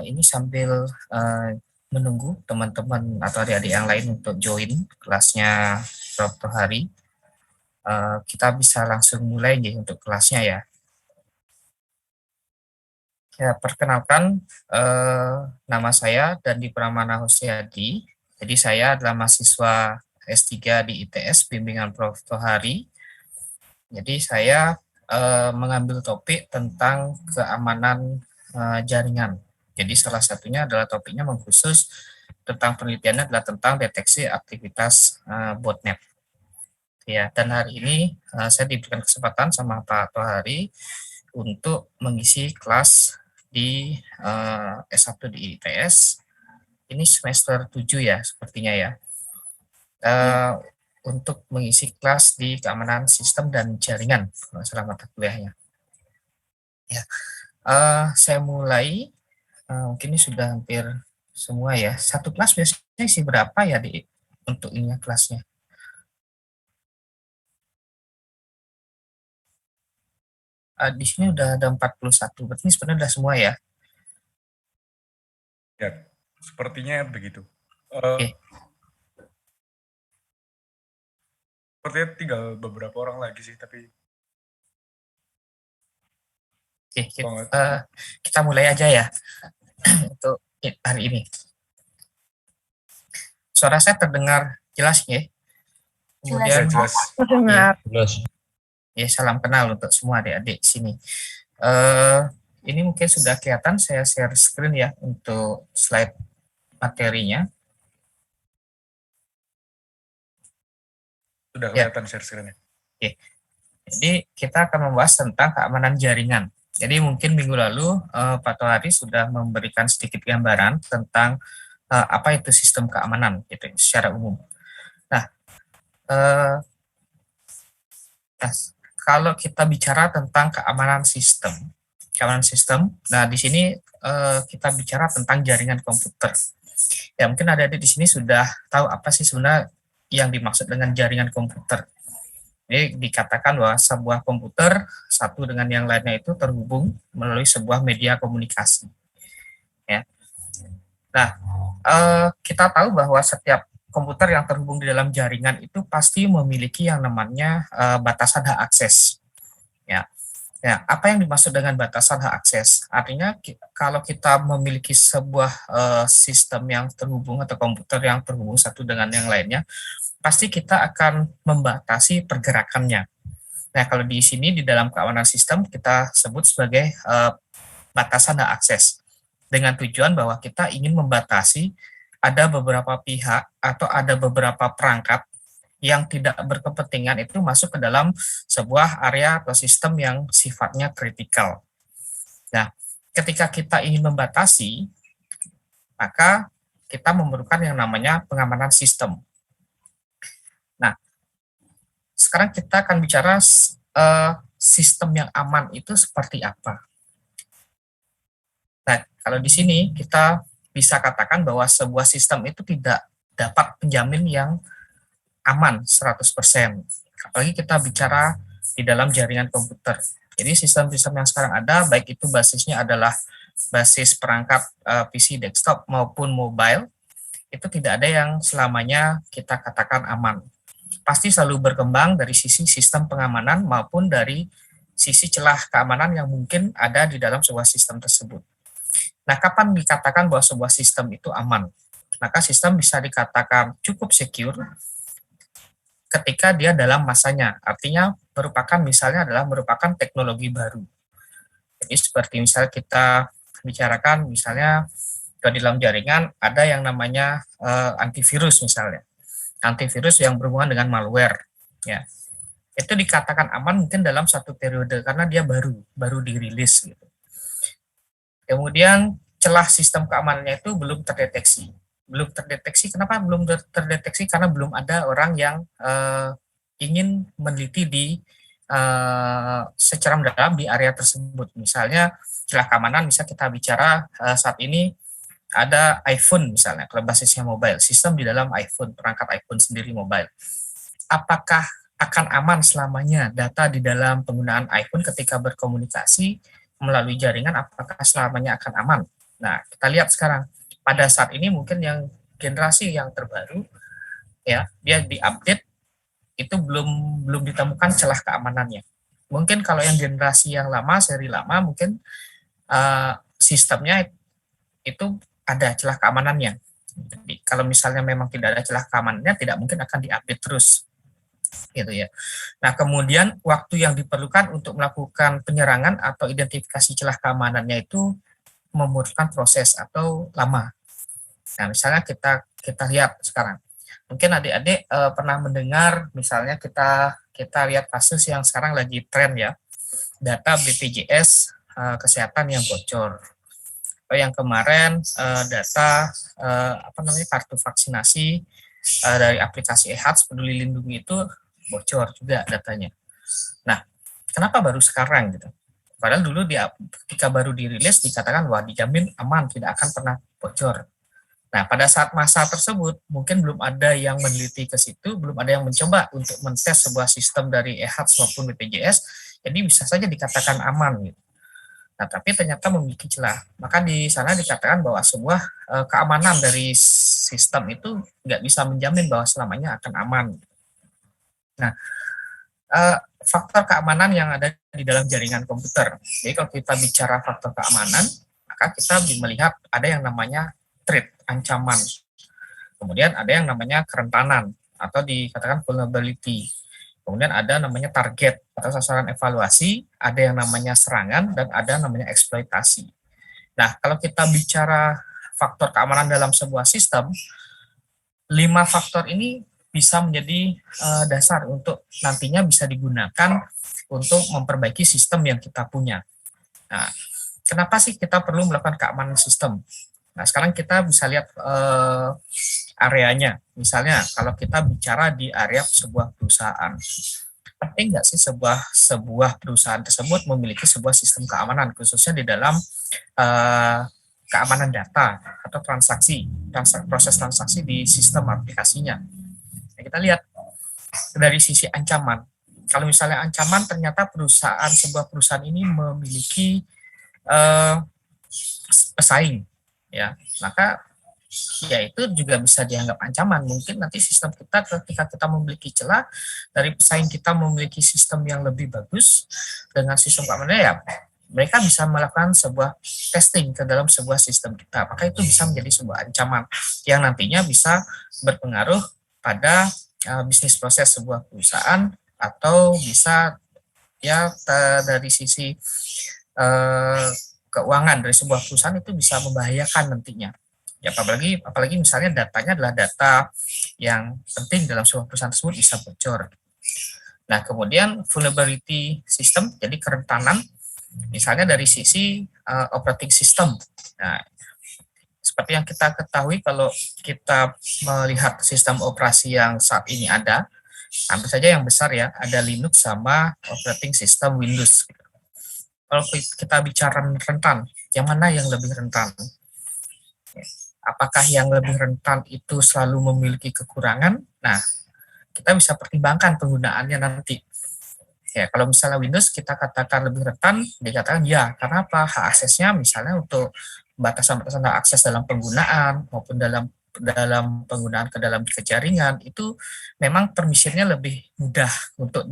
Ini sambil menunggu teman-teman atau adik-adik yang lain untuk join kelasnya Dr. Hari. Kita bisa langsung mulai nih untuk kelasnya ya. Ya, perkenalkan, nama saya Dandi Pramana Husseadi. Jadi saya adalah mahasiswa S3 di ITS Bimbingan Prof. Tohari. Jadi saya mengambil topik tentang keamanan jaringan. Jadi salah satunya adalah topiknya mengkhusus tentang penelitiannya adalah tentang deteksi aktivitas botnet. Ya, dan hari ini saya diberikan kesempatan sama Pak Tohari untuk mengisi kelas di S1 di ITS. Ini semester 7 ya sepertinya ya. Untuk mengisi kelas di keamanan sistem dan jaringan selama mata kuliahnya. Ya, saya mulai. Mungkin ini sudah hampir semua ya. Satu kelas biasanya isi berapa ya untuk ini kelasnya? Di sini udah ada 41, berarti ini sebenarnya udah semua ya? Ya, sepertinya begitu. Oke. Sepertinya tinggal beberapa orang lagi sih, tapi Oke, kita mulai aja ya untuk hari ini. Suara saya terdengar jelas ya? Kemudian jelas. Terdengar. Ya, salam kenal untuk semua adik-adik sini. Ini mungkin sudah kelihatan, saya share screen ya untuk slide materinya. Sudah kelihatan share screen-nya. Oke. Jadi kita akan membahas tentang keamanan jaringan. Jadi mungkin minggu lalu Pak Tohari sudah memberikan sedikit gambaran tentang apa itu sistem keamanan gitu secara umum. Nah, kalau kita bicara tentang keamanan sistem, nah di sini kita bicara tentang jaringan komputer. Ya mungkin adik-adik di sini sudah tahu apa sih sebenarnya yang dimaksud dengan jaringan komputer. Jadi dikatakan bahwa sebuah komputer satu dengan yang lainnya itu terhubung melalui sebuah media komunikasi. Ya. Nah, kita tahu bahwa setiap komputer yang terhubung di dalam jaringan itu pasti memiliki yang namanya batasan hak akses. Ya. Ya, apa yang dimaksud dengan batasan hak akses? Artinya kalau kita memiliki sebuah sistem yang terhubung atau komputer yang terhubung satu dengan yang lainnya, pasti kita akan membatasi pergerakannya. Nah, kalau di sini di dalam keamanan sistem kita sebut sebagai batasan hak akses dengan tujuan bahwa kita ingin membatasi ada beberapa pihak atau ada beberapa perangkat yang tidak berkepentingan itu masuk ke dalam sebuah area atau sistem yang sifatnya kritikal. Nah, ketika kita ingin membatasi, maka kita memerlukan yang namanya pengamanan sistem. Nah, sekarang kita akan bicara sistem yang aman itu seperti apa. Nah, kalau di sini kita bisa katakan bahwa sebuah sistem itu tidak dapat penjamin yang aman 100%. Apalagi kita bicara di dalam jaringan komputer. Jadi sistem-sistem yang sekarang ada, baik itu basisnya adalah basis perangkat PC desktop maupun mobile, itu tidak ada yang selamanya kita katakan aman. Pasti selalu berkembang dari sisi sistem pengamanan maupun dari sisi celah keamanan yang mungkin ada di dalam sebuah sistem tersebut. Nah, kapan dikatakan bahwa sebuah sistem itu aman? Maka sistem bisa dikatakan cukup secure ketika dia dalam masanya. Artinya merupakan teknologi baru. Jadi seperti misalnya kita bicarakan misalnya di dalam jaringan ada yang namanya antivirus misalnya. Antivirus yang berhubungan dengan malware. Ya. Itu dikatakan aman mungkin dalam satu periode karena dia baru dirilis gitu. Kemudian celah sistem keamanannya itu belum terdeteksi. Kenapa belum terdeteksi? Karena belum ada orang yang ingin meneliti secara mendalam di area tersebut. Misalnya celah keamanan, bisa kita bicara saat ini ada iPhone misalnya, kalau basisnya mobile, sistem di dalam iPhone, perangkat iPhone sendiri mobile. Apakah akan aman selamanya data di dalam penggunaan iPhone ketika berkomunikasi melalui jaringan, apakah selamanya akan aman? Nah, kita lihat sekarang pada saat ini mungkin yang generasi yang terbaru ya, dia diupdate itu belum belum ditemukan celah keamanannya. Mungkin kalau yang generasi yang lama, seri lama mungkin sistemnya itu ada celah keamanannya. Jadi kalau misalnya memang tidak ada celah keamanannya, tidak mungkin akan diupdate terus, gitu ya. Nah, kemudian waktu yang diperlukan untuk melakukan penyerangan atau identifikasi celah keamanannya itu membutuhkan proses atau lama. Nah, misalnya kita kita lihat sekarang. Mungkin adik-adik pernah mendengar, misalnya kita kita lihat kasus yang sekarang lagi tren ya, data BPJS kesehatan yang bocor. Yang kemarin data apa namanya kartu vaksinasi dari aplikasi eHealth Peduli Lindungi itu bocor juga datanya. Nah, kenapa baru sekarang gitu? Padahal dulu dia ketika baru dirilis dikatakan wah dijamin aman, tidak akan pernah bocor. Nah, pada saat masa tersebut mungkin belum ada yang meneliti ke situ, belum ada yang mencoba untuk mentes sebuah sistem dari eHealth maupun BPJS, jadi bisa saja dikatakan aman gitu. Nah, tapi ternyata memiliki celah. Maka di sana dikatakan bahwa sebuah keamanan dari sistem itu nggak bisa menjamin bahwa selamanya akan aman. Nah, faktor keamanan yang ada di dalam jaringan komputer. Jadi kalau kita bicara faktor keamanan, maka kita melihat ada yang namanya threat, ancaman. Kemudian ada yang namanya kerentanan atau dikatakan vulnerability. Kemudian ada namanya target atau sasaran evaluasi, ada yang namanya serangan, dan ada namanya eksploitasi. Nah, kalau kita bicara faktor keamanan dalam sebuah sistem, 5 faktor ini bisa menjadi dasar untuk nantinya bisa digunakan untuk memperbaiki sistem yang kita punya. Nah, kenapa sih kita perlu melakukan keamanan sistem? Nah, sekarang kita bisa lihat areanya. Misalnya, kalau kita bicara di area sebuah perusahaan, penting nggak sih sebuah perusahaan tersebut memiliki sebuah sistem keamanan, khususnya di dalam keamanan data atau proses transaksi di sistem aplikasinya. Nah, kita lihat dari sisi ancaman. Kalau misalnya ancaman ternyata sebuah perusahaan ini memiliki pesaing, ya, maka ya itu juga bisa dianggap ancaman. Mungkin nanti sistem kita ketika kita memiliki celah dari pesaing kita memiliki sistem yang lebih bagus dengan sistem keamanan, ya mereka bisa melakukan sebuah testing ke dalam sebuah sistem kita, maka itu bisa menjadi sebuah ancaman yang nantinya bisa berpengaruh pada bisnis proses sebuah perusahaan, atau bisa ya dari sisi keuangan dari sebuah perusahaan itu bisa membahayakan nantinya. Ya, apalagi misalnya datanya adalah data yang penting dalam sebuah perusahaan tersebut bisa bocor. Nah, kemudian vulnerability system, jadi kerentanan, misalnya dari sisi operating system. Nah, seperti yang kita ketahui kalau kita melihat sistem operasi yang saat ini ada, hampir saja yang besar ya, ada Linux sama operating system Windows. Kalau kita bicara rentan, yang mana yang lebih rentan? Apakah yang lebih rentan itu selalu memiliki kekurangan? Nah, kita bisa pertimbangkan penggunaannya nanti. Ya, kalau misalnya Windows kita katakan lebih rentan, dikatakan ya, karena apa? Hak aksesnya misalnya untuk batasan-batasan hak akses dalam penggunaan maupun dalam penggunaan ke dalam jaringan itu memang permissionnya lebih mudah untuk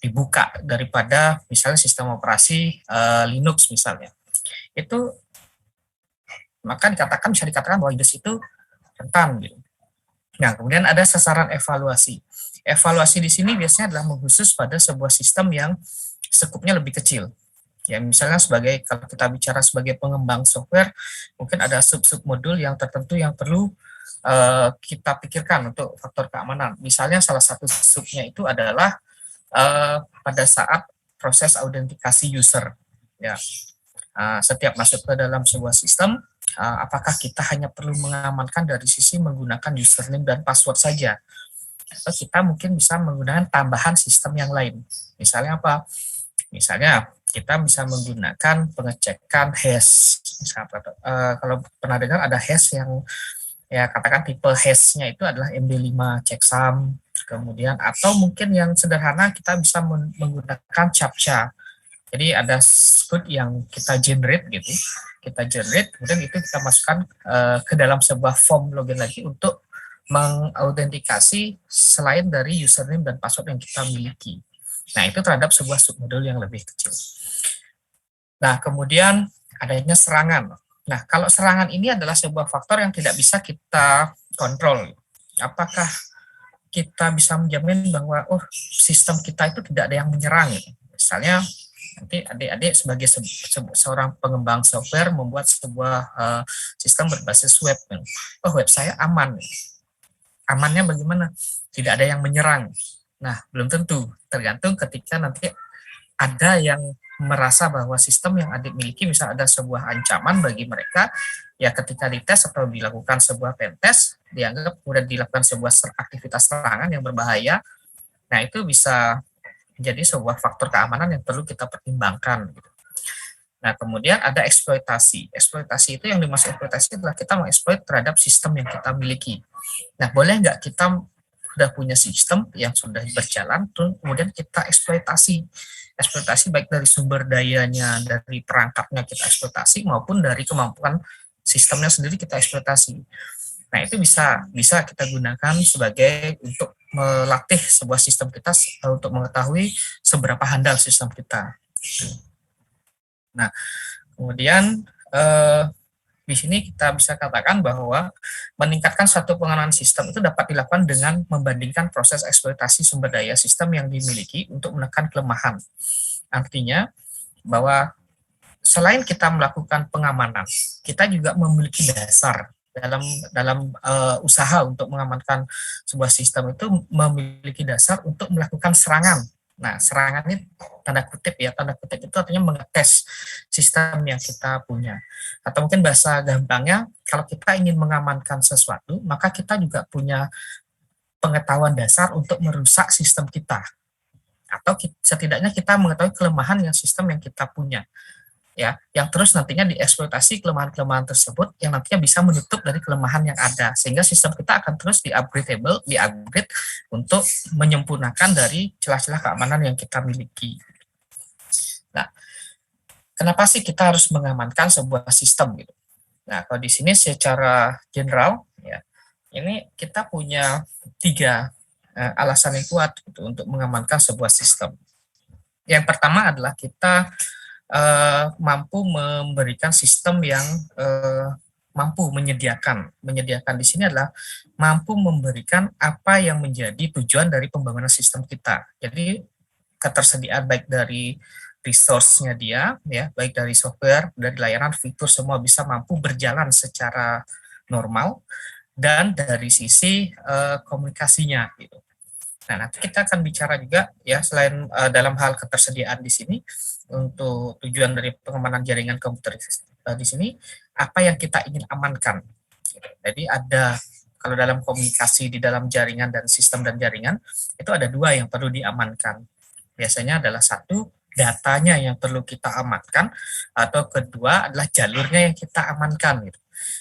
dibuka daripada misalnya sistem operasi Linux misalnya. Itu maka bisa dikatakan bahwa Windows itu rentan gitu. Nah, kemudian ada sasaran evaluasi. Evaluasi di sini biasanya adalah mengkhusus pada sebuah sistem yang skupnya lebih kecil. Ya, misalnya kalau kita bicara sebagai pengembang software, mungkin ada sub-sub modul yang tertentu yang perlu kita pikirkan untuk faktor keamanan. Misalnya salah satu subnya itu adalah pada saat proses autentikasi user. Ya, setiap masuk ke dalam sebuah sistem, apakah kita hanya perlu mengamankan dari sisi menggunakan username dan password saja, atau kita mungkin bisa menggunakan tambahan sistem yang lain. Misalnya apa? Misalnya kita bisa menggunakan pengecekan hash. Misalnya, kalau pernah dengar ada hash yang ya katakan tipe hash-nya itu adalah MD5 checksum, kemudian atau mungkin yang sederhana kita bisa menggunakan CAPTCHA. Jadi ada code yang kita generate gitu, kemudian itu kita masukkan ke dalam sebuah form login lagi untuk mengautentikasi selain dari username dan password yang kita miliki. Nah, itu terhadap sebuah submodul yang lebih kecil. Nah, kemudian adanya serangan. Nah, kalau serangan ini adalah sebuah faktor yang tidak bisa kita kontrol. Apakah kita bisa menjamin bahwa sistem kita itu tidak ada yang menyerang gitu. Misalnya nanti adik-adik sebagai seorang pengembang software membuat sebuah sistem berbasis web. Web saya aman. Amannya bagaimana? Tidak ada yang menyerang. Nah, belum tentu. Tergantung ketika nanti ada yang merasa bahwa sistem yang adik miliki, misal ada sebuah ancaman bagi mereka, ya ketika dites atau dilakukan sebuah pentest, dianggap kemudian dilakukan sebuah aktivitas serangan yang berbahaya, nah itu bisa menjadi sebuah faktor keamanan yang perlu kita pertimbangkan. Gitu. Nah, kemudian ada eksploitasi. Eksploitasi itu yang dimaksud eksploitasi adalah kita mengeksploit terhadap sistem yang kita miliki. Nah, boleh nggak kita sudah punya sistem yang sudah berjalan, terus kemudian kita eksploitasi baik dari sumber dayanya, dari perangkatnya kita eksploitasi, maupun dari kemampuan sistemnya sendiri kita eksploitasi. Nah, itu bisa kita gunakan sebagai untuk melatih sebuah sistem kita untuk mengetahui seberapa handal sistem kita. Nah, kemudian di sini kita bisa katakan bahwa meningkatkan suatu pengenalan sistem itu dapat dilakukan dengan membandingkan proses eksploitasi sumber daya sistem yang dimiliki untuk menekan kelemahan. Artinya bahwa selain kita melakukan pengamanan, kita juga memiliki dasar dalam usaha untuk mengamankan sebuah sistem itu memiliki dasar untuk melakukan serangan. Nah, serangan ini tanda kutip itu artinya mengetes sistem yang kita punya. Atau mungkin bahasa gampangnya, kalau kita ingin mengamankan sesuatu, maka kita juga punya pengetahuan dasar untuk merusak sistem kita. Atau setidaknya kita mengetahui kelemahan yang sistem yang kita punya. Ya, yang terus nantinya dieksploitasi kelemahan-kelemahan tersebut yang nantinya bisa menutup dari kelemahan yang ada sehingga sistem kita akan terus di-upgrade untuk menyempurnakan dari celah-celah keamanan yang kita miliki. Nah, kenapa sih kita harus mengamankan sebuah sistem gitu? Nah, kalau di sini secara general ya, ini kita punya 3 alasan yang kuat gitu, untuk mengamankan sebuah sistem. Yang pertama adalah kita mampu memberikan sistem yang mampu menyediakan di sini adalah mampu memberikan apa yang menjadi tujuan dari pembangunan sistem kita. Jadi ketersediaan baik dari resource-nya dia, ya, baik dari software, dari layanan, fitur, semua bisa mampu berjalan secara normal, dan dari sisi komunikasinya gitu. Nah, nanti kita akan bicara juga ya selain dalam hal ketersediaan di sini untuk tujuan dari pengamanan jaringan komputer di sini apa yang kita ingin amankan. Jadi ada kalau dalam komunikasi di dalam jaringan dan sistem dan jaringan itu ada 2 yang perlu diamankan. Biasanya adalah satu datanya yang perlu kita amankan atau kedua adalah jalurnya yang kita amankan gitu.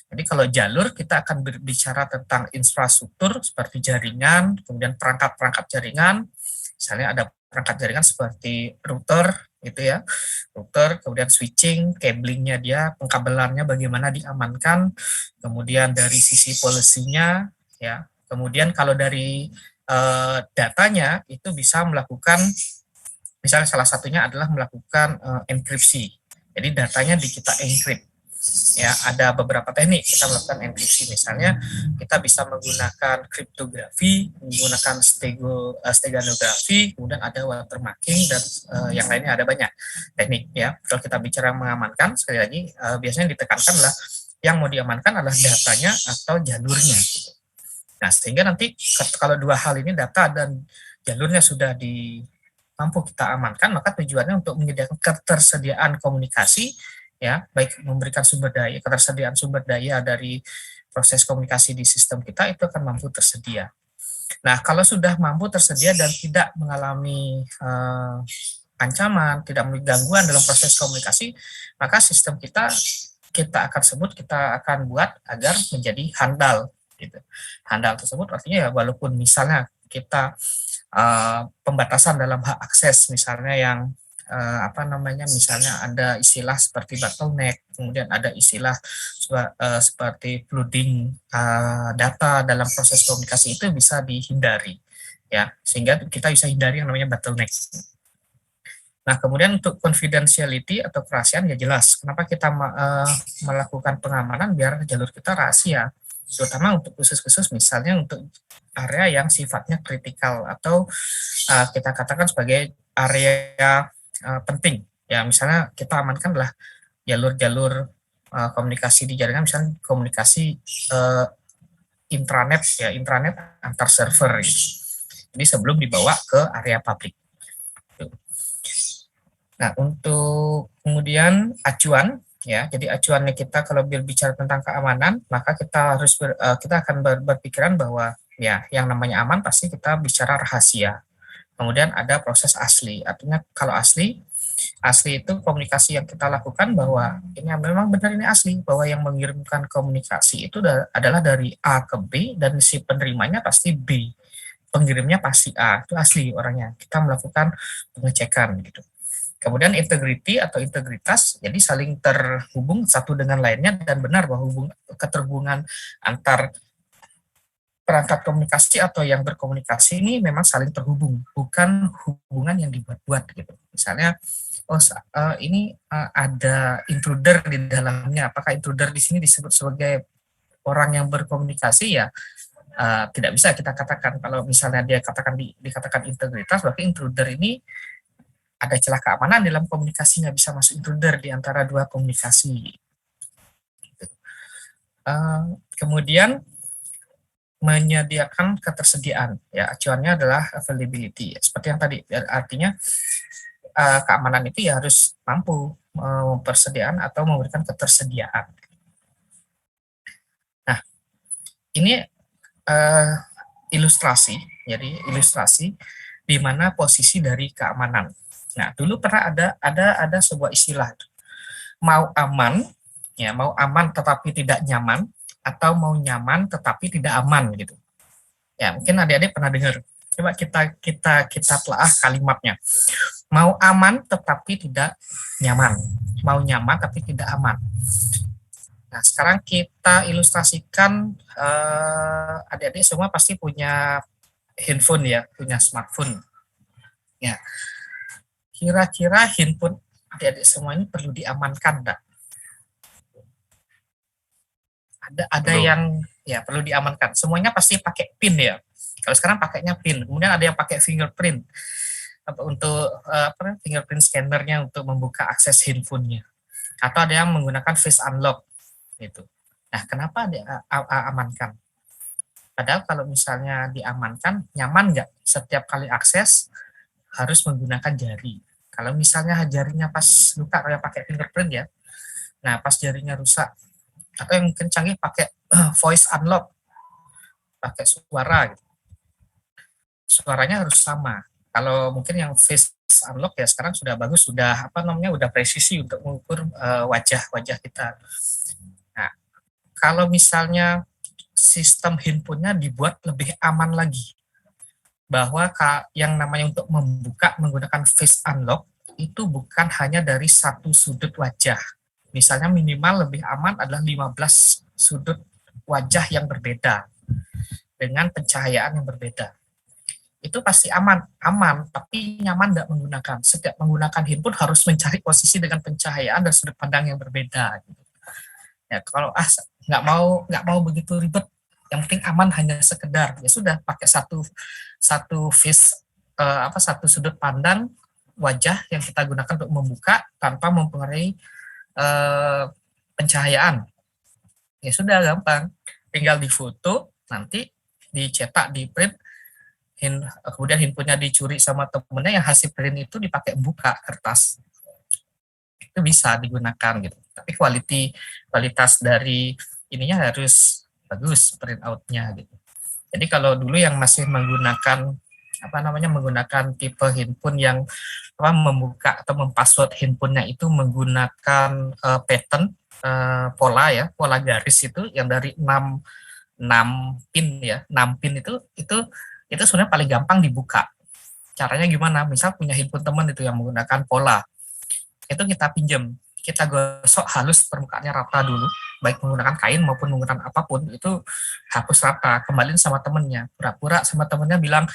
Jadi kalau jalur kita akan berbicara tentang infrastruktur seperti jaringan, kemudian perangkat-perangkat jaringan, misalnya ada perangkat jaringan seperti router gitu ya, router, kemudian switching, cablingnya dia, pengkabelannya bagaimana diamankan, kemudian dari sisi policy-nya ya, kemudian kalau dari datanya itu bisa melakukan, misalnya salah satunya adalah melakukan enkripsi. Jadi datanya kita encrypt. Ya, ada beberapa teknik kita melakukan enkripsi. Misalnya kita bisa menggunakan kriptografi, menggunakan steganografi, kemudian ada watermarking dan yang lainnya ada banyak teknik ya. Kalau kita bicara mengamankan, sekali lagi biasanya ditekankan adalah yang mau diamankan adalah datanya atau jalurnya. Nah, sehingga nanti kalau 2 hal ini, data dan jalurnya sudah mampu kita amankan, maka tujuannya untuk menyediakan ketersediaan komunikasi ya, baik memberikan sumber daya, ketersediaan sumber daya dari proses komunikasi di sistem kita itu akan mampu tersedia. Nah, kalau sudah mampu tersedia dan tidak mengalami ancaman, tidak mengalami gangguan dalam proses komunikasi, maka sistem kita akan buat agar menjadi handal gitu. Handal tersebut artinya ya walaupun misalnya kita pembatasan dalam hak akses misalnya yang misalnya ada istilah seperti bottleneck, kemudian ada istilah seperti flooding data dalam proses komunikasi, itu bisa dihindari ya, sehingga kita bisa hindari yang namanya bottleneck. Nah, kemudian untuk confidentiality atau kerahasiaan ya jelas. Kenapa kita melakukan pengamanan biar jalur kita rahasia, terutama untuk khusus-khusus misalnya untuk area yang sifatnya kritikal atau kita katakan sebagai area penting. Ya, misalnya kita amankan adalah jalur-jalur komunikasi di jaringan, misalnya komunikasi intranet ya, intranet antar server. Gitu. Jadi sebelum dibawa ke area publik. Nah, untuk kemudian acuan ya, jadi acuannya kita kalau berbicara tentang keamanan, maka kita harus kita akan berpikiran bahwa ya yang namanya aman pasti kita bicara rahasia. Kemudian ada proses asli, artinya kalau asli itu komunikasi yang kita lakukan bahwa ini memang benar ini asli, bahwa yang mengirimkan komunikasi itu adalah dari A ke B dan si penerimanya pasti B, pengirimnya pasti A, itu asli orangnya. Kita melakukan pengecekan gitu. Kemudian integrity atau integritas, jadi saling terhubung satu dengan lainnya dan benar bahwa keterhubungan antar perangkat komunikasi atau yang berkomunikasi ini memang saling terhubung, bukan hubungan yang dibuat-buat gitu. Misalnya, ini ada intruder di dalamnya. Apakah intruder di sini disebut sebagai orang yang berkomunikasi ya? Tidak bisa kita katakan. Kalau misalnya dia dikatakan integritas, berarti intruder ini ada celah keamanan dalam komunikasi, nggak bisa masuk intruder di antara dua komunikasi. Kemudian menyediakan ketersediaan, ya acuannya adalah availability. Seperti yang tadi, artinya keamanan itu ya harus mampu mempersediaan atau memberikan ketersediaan. Nah, ini ilustrasi, jadi ilustrasi di mana posisi dari keamanan. Nah, dulu pernah ada sebuah istilah, mau aman tetapi tidak nyaman, atau mau nyaman tetapi tidak aman gitu. Ya, mungkin adik-adik pernah dengar. Coba kita telah kalimatnya. Mau aman tetapi tidak nyaman, mau nyaman tapi tidak aman. Nah, sekarang kita ilustrasikan, adik-adik semua pasti punya handphone ya, punya smartphone. Ya, kira-kira handphone adik-adik semua ini perlu diamankan enggak? Ada yang ya perlu diamankan. Semuanya pasti pakai PIN ya. Kalau sekarang pakainya PIN. Kemudian ada yang pakai fingerprint untuk fingerprint scannernya untuk membuka akses handphonenya. Atau ada yang menggunakan face unlock gitu. Nah, kenapa diamankan? Padahal kalau misalnya diamankan, nyaman nggak? Setiap kali akses harus menggunakan jari. Kalau misalnya jarinya pas luka, kayak pakai fingerprint ya, nah pas jarinya rusak, atau yang mungkin canggih pakai voice unlock, pakai suara gitu. Suaranya harus sama. Kalau mungkin yang face unlock ya sekarang sudah bagus, sudah udah presisi untuk mengukur wajah-wajah kita. Nah, kalau misalnya sistem handphonenya dibuat lebih aman lagi, bahwa yang namanya untuk membuka menggunakan face unlock itu bukan hanya dari satu sudut wajah. Misalnya minimal lebih aman adalah 15 sudut wajah yang berbeda dengan pencahayaan yang berbeda. Itu pasti aman, tapi nyaman tidak menggunakan. Setiap menggunakan handphone harus mencari posisi dengan pencahayaan dan sudut pandang yang berbeda. Ya, kalau nggak mau begitu ribet, yang penting aman hanya sekedar ya sudah pakai satu satu sudut pandang wajah yang kita gunakan untuk membuka tanpa mempengaruhi pencahayaan. Ya sudah gampang, tinggal difoto, nanti dicetak, di print, kemudian handphonenya dicuri sama temennya, yang hasil print itu dipakai buka kertas, itu bisa digunakan gitu. Tapi kualitas dari ininya harus bagus, print out-nya gitu. Jadi kalau dulu yang masih menggunakan menggunakan tipe handphone yang membuka atau mempassword handphonenya itu menggunakan pattern pola garis itu yang dari 6 pin ya, 6 pin itu sebenarnya paling gampang dibuka. Caranya gimana? Misal punya handphone teman itu yang menggunakan pola, itu kita pinjam, kita gosok halus permukaannya rata dulu, baik menggunakan kain maupun menggunakan apapun, itu hapus rata, kembaliin sama temennya, pura-pura sama temennya bilang,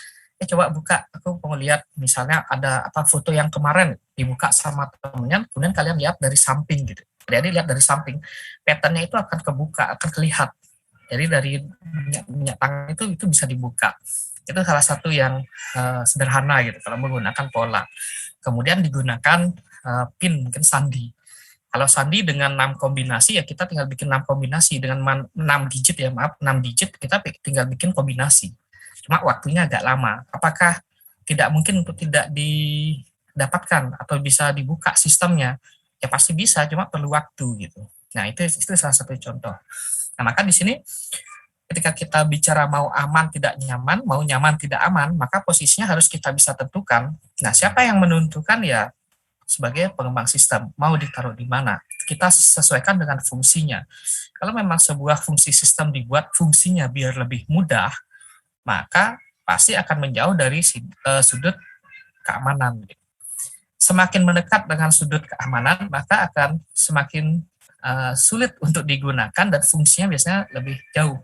coba buka, aku mau lihat misalnya ada apa foto yang kemarin, dibuka sama temennya, kemudian kalian lihat dari samping gitu. Jadi lihat dari samping, patternnya itu akan kebuka, akan terlihat. Jadi dari minyak tangan itu bisa dibuka. Itu salah satu yang sederhana gitu kalau menggunakan pola. Kemudian digunakan pin, mungkin sandi. Kalau sandi dengan 6 kombinasi ya kita tinggal bikin 6 kombinasi dengan 6 digit ya, maaf 6 digit kita tinggal bikin kombinasi. Cuma waktunya agak lama. Apakah tidak mungkin untuk tidak didapatkan atau bisa dibuka sistemnya? Ya pasti bisa, cuma perlu waktu gitu. Nah, itu salah satu contoh. Nah, maka di sini ketika kita bicara mau aman tidak nyaman, mau nyaman tidak aman, maka posisinya harus kita bisa tentukan. Nah, siapa yang menentukan ya sebagai pengembang sistem, mau ditaruh di mana. Kita sesuaikan dengan fungsinya. Kalau memang sebuah fungsi sistem dibuat fungsinya biar lebih mudah, maka pasti akan menjauh dari sudut keamanan. Semakin mendekat dengan sudut keamanan, maka akan semakin sulit untuk digunakan dan fungsinya biasanya lebih jauh.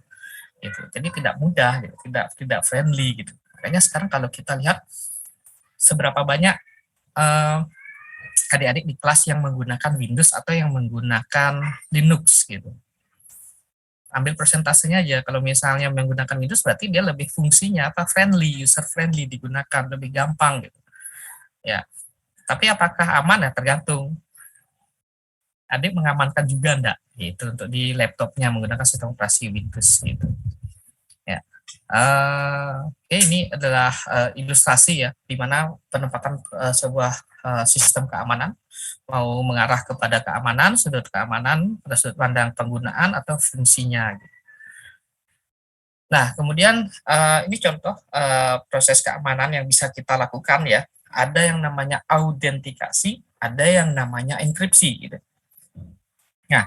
Gitu. Jadi tidak mudah, gitu. tidak friendly gitu. Makanya sekarang kalau kita lihat seberapa banyak adik-adik di kelas yang menggunakan Windows atau yang menggunakan Linux gitu. Ambil persentasenya aja. Kalau misalnya menggunakan Windows berarti dia lebih fungsinya apa friendly, user friendly digunakan, lebih gampang gitu. Ya. Tapi apakah aman ya tergantung. Adik mengamankan juga enggak gitu untuk di laptopnya menggunakan sistem operasi Windows gitu. Ya. Oke, ini adalah ilustrasi ya, di mana penempatan sebuah sistem keamanan mau mengarah kepada keamanan, pada sudut pandang penggunaan atau fungsinya. Nah, kemudian ini contoh proses keamanan yang bisa kita lakukan ya. Ada yang namanya autentikasi, ada yang namanya enkripsi gitu. Nah,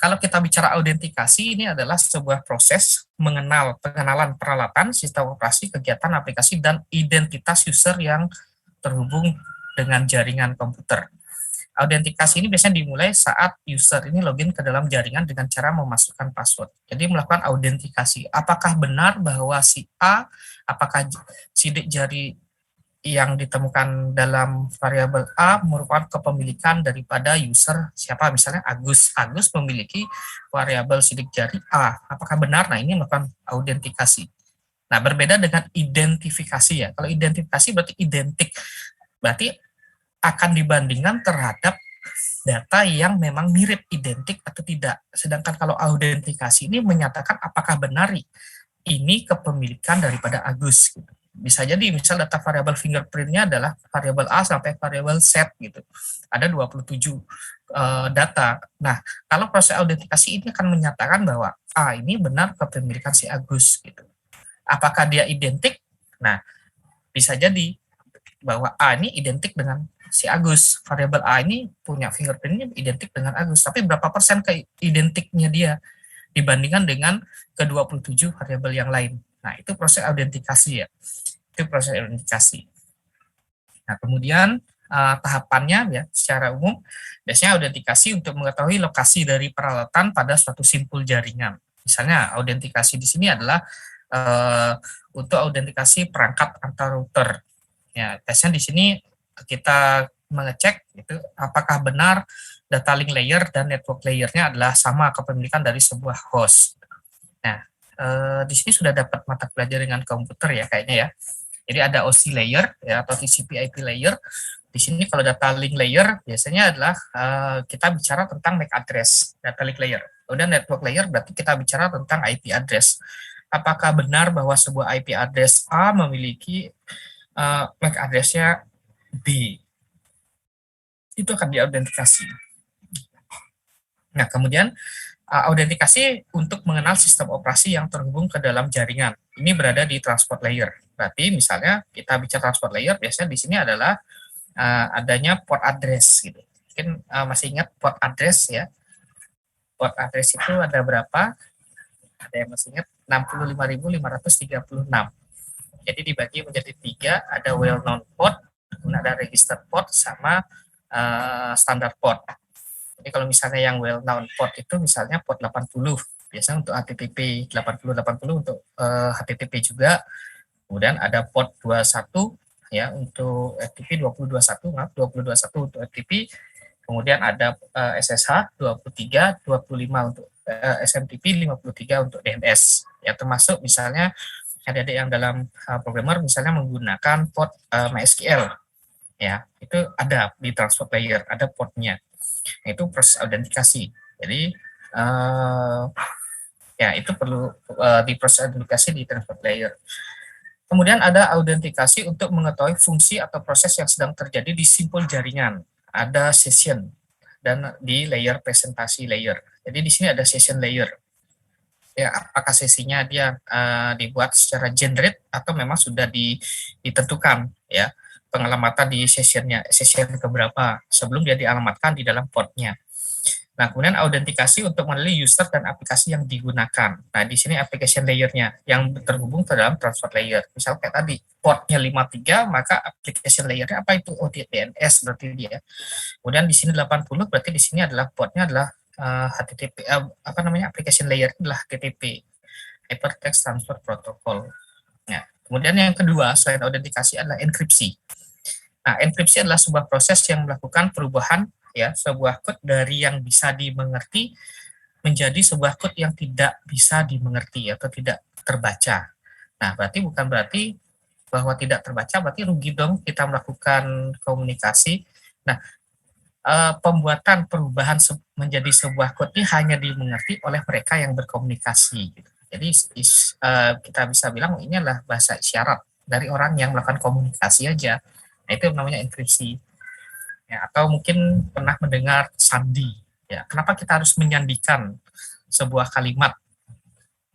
kalau kita bicara autentikasi, ini adalah sebuah proses pengenalan peralatan, sistem operasi, kegiatan aplikasi, dan identitas user yang terhubung dengan jaringan komputer. Autentikasi ini biasanya dimulai saat user ini login ke dalam jaringan dengan cara memasukkan password. Jadi melakukan autentikasi. Apakah benar bahwa si A, apakah sidik jari yang ditemukan dalam variabel A merupakan kepemilikan daripada user siapa, misalnya Agus. Agus memiliki variabel sidik jari A. Apakah benar? Nah, ini melakukan autentikasi. Nah, berbeda dengan identifikasi ya. Kalau identifikasi berarti identik. Berarti akan dibandingkan terhadap data yang memang mirip, identik atau tidak. Sedangkan kalau autentikasi ini menyatakan apakah benar ini kepemilikan daripada Agus gitu. Bisa jadi misal data variabel fingerprint-nya adalah variabel A sampai variabel Z gitu. Ada 27 data. Nah, kalau proses autentikasi ini akan menyatakan bahwa A ini benar kepemilikan si Agus gitu. Apakah dia identik? Nah, bisa jadi bahwa A ini identik dengan si Agus. Variabel A ini punya fingerprint-nya identik dengan Agus. Tapi berapa persen ke-identiknya dia dibandingkan dengan ke-27 variabel yang lain. Nah, itu proses autentikasi ya. Itu proses autentikasi. Nah, kemudian tahapannya ya secara umum biasanya autentikasi untuk mengetahui lokasi dari peralatan pada suatu simpul jaringan. Misalnya autentikasi di sini adalah untuk autentikasi perangkat antar router. Ya, tesnya di sini kita mengecek itu apakah benar data link layer dan network layernya adalah sama kepemilikan dari sebuah host. Nah, di sini sudah dapat mata pelajaran dengan komputer ya kayaknya ya. Jadi ada OC layer ya atau TCP/IP layer. Di sini kalau data link layer biasanya adalah kita bicara tentang MAC address, data link layer. Kemudian network layer berarti kita bicara tentang IP address. Apakah benar bahwa sebuah IP address A memiliki MAC address-nya B? Itu akan diautentikasi. Nah, kemudian autentikasi untuk mengenal sistem operasi yang terhubung ke dalam jaringan. Ini berada di transport layer. Berarti misalnya kita bicara transport layer, biasanya di sini adalah adanya port address gitu. Mungkin masih ingat port address ya. Port address itu ada berapa? Ada yang masih ingat 65.536. Jadi dibagi menjadi 3, ada well known port, kemudian ada registered port sama standar port. Jadi kalau misalnya yang well known port itu misalnya port 80, biasanya untuk HTTP 8080 untuk HTTP juga. Kemudian ada port 21 ya untuk FTP 2021, maaf 2021 untuk FTP. Kemudian ada SSH 23, 25 untuk SMTP, 53 untuk DNS. Ya termasuk misalnya adik-adik yang dalam programmer misalnya menggunakan port MySQL, ya itu ada di transport layer, ada portnya. Itu proses autentikasi. Jadi ya itu perlu di proses autentikasi di transport layer. Kemudian ada autentikasi untuk mengetahui fungsi atau proses yang sedang terjadi di simpul jaringan. Ada session dan di layer presentasi layer. Jadi di sini ada session layer. Ya, apakah sesinya dia dibuat secara generate atau memang sudah ditentukan ya pengalamatan di session keberapa sebelum dia dialamatkan di dalam portnya. Nah, kemudian autentikasi untuk mengenali user dan aplikasi yang digunakan. Nah, di sini application layer-nya yang terhubung ke dalam transport layer. Misal kayak tadi, portnya 53, maka application layer-nya apa itu? Oh, DNS berarti dia. Kemudian di sini 80, berarti di sini adalah portnya adalah HTTP, application layer adalah HTTP, Hypertext Transfer Protocol. Nah, kemudian yang kedua, selain autentikasi adalah enkripsi. Nah, enkripsi adalah sebuah proses yang melakukan perubahan ya sebuah code dari yang bisa dimengerti menjadi sebuah code yang tidak bisa dimengerti atau tidak terbaca. Nah, bukan berarti bahwa tidak terbaca berarti rugi dong kita melakukan komunikasi. Nah, pembuatan perubahan menjadi sebuah code ini hanya dimengerti oleh mereka yang berkomunikasi. Gitu. Jadi kita bisa bilang ini adalah bahasa isyarat dari orang yang melakukan komunikasi aja. Nah, itu namanya enkripsi. Ya, atau mungkin pernah mendengar sandi. Ya, kenapa kita harus menyandikan sebuah kalimat?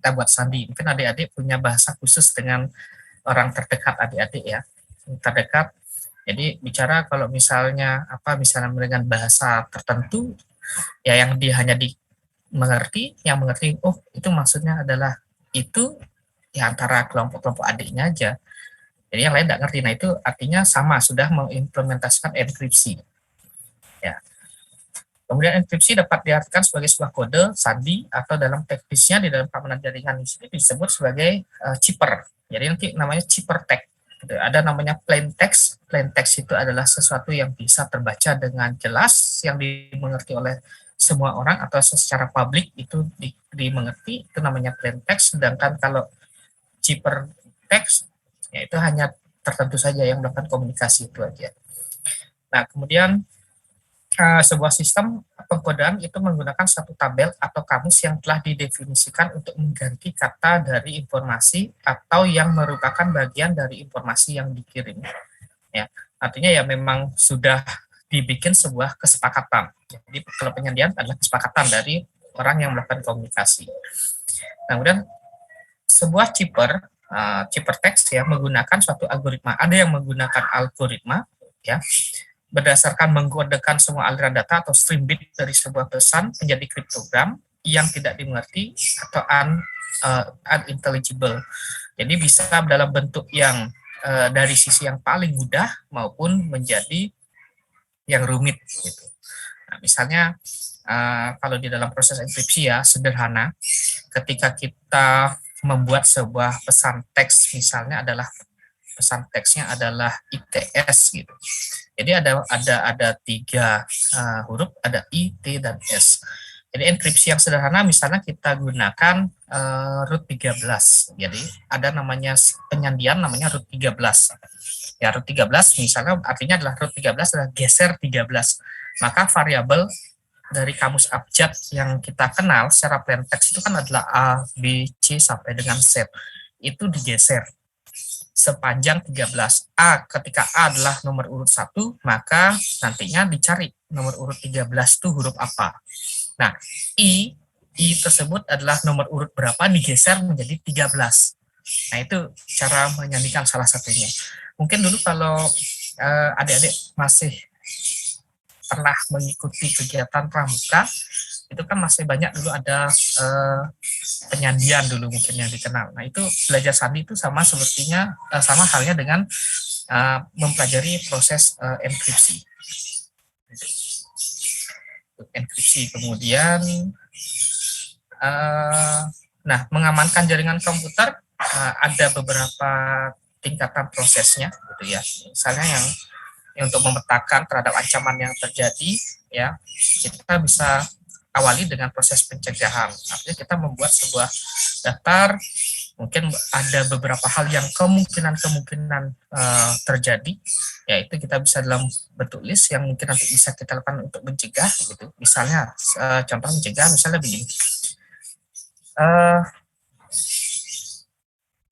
Kita buat sandi. Mungkin adik-adik punya bahasa khusus dengan orang terdekat adik-adik ya. Terdekat. Jadi bicara kalau misalnya dengan bahasa tertentu ya yang hanya dimengerti, yang mengerti oh itu maksudnya adalah itu ya antara kelompok-kelompok adiknya aja. Jadi yang lain tidak ngerti. Nah itu artinya sama sudah mengimplementasikan enkripsi. Ya. Kemudian enkripsi dapat diartikan sebagai sebuah kode, sandi, atau dalam teknisnya di dalam keamanan jaringan di sini disebut sebagai chipper. Jadi nanti namanya chipper text. Ada namanya plain text. Plain text itu adalah sesuatu yang bisa terbaca dengan jelas, yang dimengerti oleh semua orang atau secara publik itu dimengerti, itu namanya plain text. Sedangkan kalau chipper text, ya itu hanya tertentu saja yang melakukan komunikasi itu aja. Nah, kemudian sebuah sistem pengkodaan itu menggunakan satu tabel atau kamus yang telah didefinisikan untuk mengganti kata dari informasi atau yang merupakan bagian dari informasi yang dikirim. Ya, artinya ya memang sudah dibikin sebuah kesepakatan. Jadi kalau penyandian adalah kesepakatan dari orang yang melakukan komunikasi. Nah, kemudian sebuah chipper text ya menggunakan suatu algoritma. Ada yang menggunakan algoritma ya berdasarkan mengkodekan semua aliran data atau stream bit dari sebuah pesan menjadi kriptogram yang tidak dimengerti atau unintelligible. Jadi bisa dalam bentuk yang dari sisi yang paling mudah maupun menjadi yang rumit. Gitu. Nah, misalnya kalau di dalam proses enkripsi ya sederhana, ketika kita membuat sebuah pesan teks misalnya adalah pesan teksnya adalah ITS gitu. Jadi ada 3 huruf, ada I, T, dan S. Jadi enkripsi yang sederhana misalnya kita gunakan root 13. Jadi ada namanya penyandian namanya root 13. Ya root 13 misalnya artinya adalah root 13 adalah geser 13. Maka variabel dari kamus abjad yang kita kenal secara plain text itu kan adalah A, B, C sampai dengan Z. Itu digeser sepanjang 13. Ketika A adalah nomor urut 1, maka nantinya dicari nomor urut 13 itu huruf apa. Nah, I tersebut adalah nomor urut berapa digeser menjadi 13. Nah, itu cara menyandikan salah satunya. Mungkin dulu kalau adik-adik masih pernah mengikuti kegiatan pramuka, itu kan masih banyak dulu ada penyandian dulu mungkin yang dikenal. Nah itu belajar sandi itu sama sepertinya sama halnya dengan mempelajari proses enkripsi. Enkripsi kemudian nah mengamankan jaringan komputer ada beberapa tingkatan prosesnya gitu ya. Misalnya yang untuk memetakan terhadap ancaman yang terjadi ya, kita bisa awali dengan proses pencegahan. Artinya kita membuat sebuah daftar, mungkin ada beberapa hal yang kemungkinan terjadi, yaitu kita bisa dalam bentuk list yang mungkin nanti bisa kita lakukan untuk mencegah gitu. Misalnya contoh mencegah misalnya begini.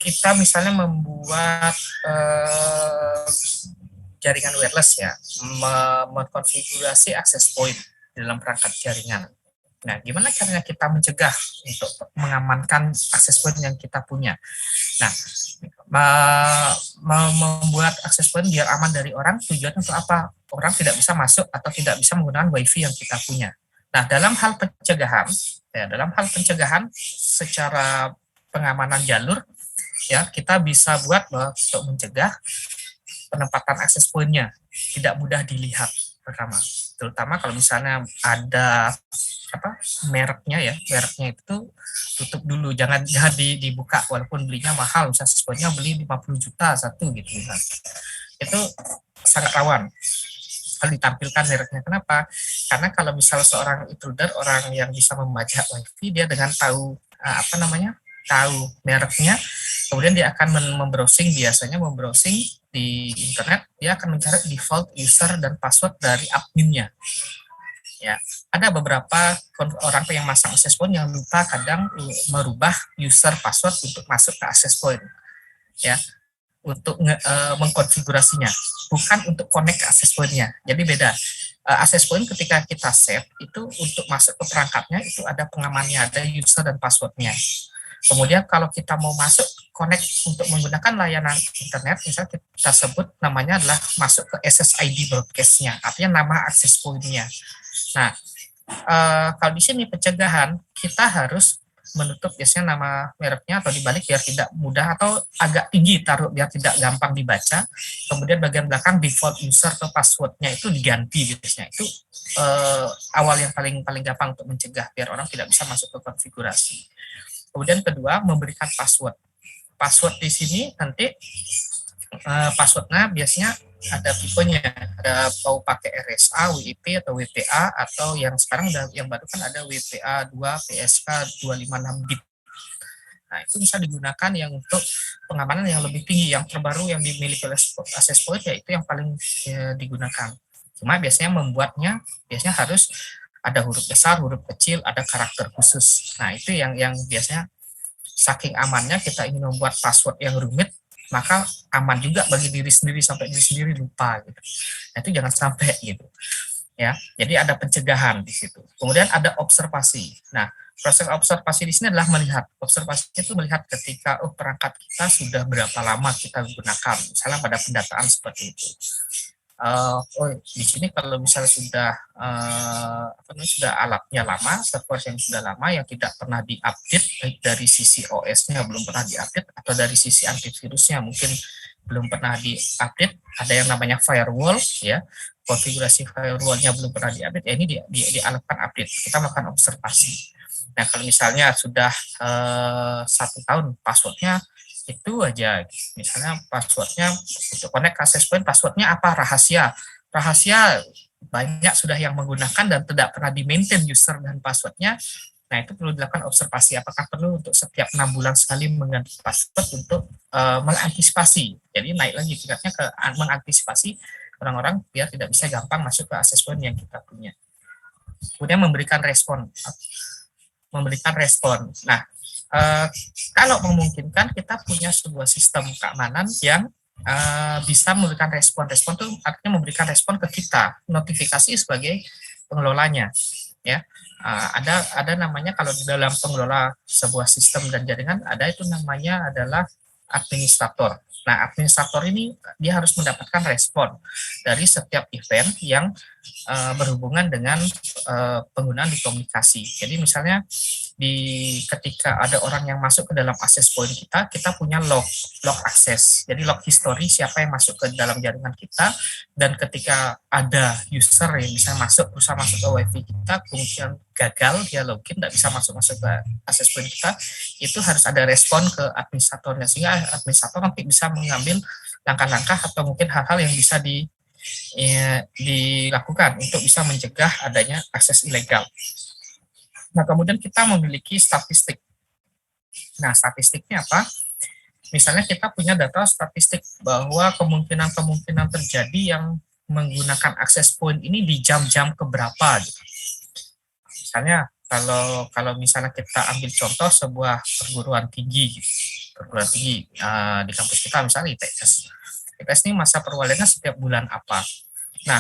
Kita misalnya membuat jaringan wireless ya, mengkonfigurasi access point dalam perangkat jaringan. Nah, gimana caranya kita mencegah untuk mengamankan access point yang kita punya? Nah, membuat access point biar aman dari orang, tujuan untuk apa? Orang tidak bisa masuk atau tidak bisa menggunakan WiFi yang kita punya. Nah, dalam hal pencegahan secara pengamanan jalur, ya kita bisa buat untuk mencegah penempatan akses point-nya tidak mudah dilihat pertama, terutama kalau misalnya ada mereknya itu tutup dulu, jangan dibuka walaupun belinya mahal, misalnya akses point-nya beli 50 juta satu gitu kan. Itu sangat rawan kalau ditampilkan mereknya. Kenapa? Karena kalau misalnya seorang intruder, orang yang bisa membaca WiFi, dia dengan tahu tahu mereknya, kemudian dia akan biasanya membrowsing di internet, dia akan mencari default user dan password dari adminnya. Ya, ada beberapa orang yang masang access point yang lupa kadang merubah user password untuk masuk ke access point. Ya, untuk mengkonfigurasinya, bukan untuk connect ke access point-nya. Jadi beda. Access point ketika kita save itu untuk masuk ke perangkatnya itu ada pengamannya, ada user dan password-nya. Kemudian kalau kita mau masuk connect untuk menggunakan layanan internet, misalnya kita sebut namanya adalah masuk ke SSID broadcast-nya, artinya nama access point-nya. Nah, kalau di sini pencegahan kita harus menutup biasanya nama mereknya atau dibalik biar tidak mudah, atau agak tinggi taruh biar tidak gampang dibaca. Kemudian bagian belakang default user atau passwordnya itu diganti biasanya. Itu awal yang paling gampang untuk mencegah biar orang tidak bisa masuk ke konfigurasi. Kemudian kedua, memberikan password. Password di sini nanti passwordnya biasanya ada tipenya, ada mau pakai RSA, WIP atau WPA, atau yang sekarang yang baru kan ada WPA 2 PSK 256 bit. Nah, itu bisa digunakan yang untuk pengamanan yang lebih tinggi, yang terbaru yang dimiliki oleh access point, yaitu yang paling digunakan. Cuma biasanya membuatnya biasanya harus ada huruf besar, huruf kecil, ada karakter khusus. Nah, itu yang biasanya saking amannya kita ingin membuat password yang rumit, maka aman juga bagi diri sendiri sampai diri sendiri lupa gitu. Nah, itu jangan sampai gitu. Ya, jadi ada pencegahan di situ. Kemudian ada observasi. Nah, proses observasi di sini adalah melihat. Observasi itu melihat ketika perangkat kita sudah berapa lama kita gunakan, misalnya pada pendataan seperti itu. Di sini kalau misalnya sudah sudah alatnya lama, server yang sudah lama yang tidak pernah diupdate, baik dari sisi OS-nya belum pernah diupdate atau dari sisi antivirusnya mungkin belum pernah diupdate, ada yang namanya firewall ya, konfigurasi firewall-nya belum pernah diupdate, ya ini dilakukan update, kita melakukan observasi. Nah, kalau misalnya sudah 1 tahun passwordnya itu aja, misalnya passwordnya untuk connect access point, passwordnya apa, rahasia banyak sudah yang menggunakan dan tidak pernah di-maintain user dan passwordnya. Nah, itu perlu dilakukan observasi, apakah perlu untuk setiap 6 bulan sekali mengganti password untuk mengantisipasi, jadi naik lagi tingkatnya ke mengantisipasi orang-orang biar tidak bisa gampang masuk ke access point yang kita punya. Kemudian memberikan respon. Nah, kalau memungkinkan kita punya sebuah sistem keamanan yang bisa memberikan respon itu artinya memberikan respon ke kita, notifikasi sebagai pengelolanya ya. Ada namanya kalau di dalam pengelola sebuah sistem dan jaringan, ada itu namanya adalah administrator. Nah, administrator ini dia harus mendapatkan respon dari setiap event yang berhubungan dengan penggunaan di komunikasi. Jadi misalnya ketika ada orang yang masuk ke dalam access point kita, kita punya log akses. Jadi log history siapa yang masuk ke dalam jaringan kita, dan ketika ada user yang bisa berusaha masuk ke wifi kita, kemudian gagal dia login, tidak bisa masuk ke access point kita, itu harus ada respon ke administratornya, sehingga administrator nanti bisa mengambil langkah-langkah atau mungkin hal-hal yang bisa dilakukan untuk bisa mencegah adanya akses ilegal. Nah, kemudian kita memiliki statistik. Nah, statistiknya apa? Misalnya kita punya data statistik bahwa kemungkinan terjadi yang menggunakan access point ini di jam-jam keberapa gitu. Misalnya kalau misalnya kita ambil contoh sebuah perguruan tinggi di kampus kita, misalnya ITS. ITS ini masa perwaliannya setiap bulan apa. Nah,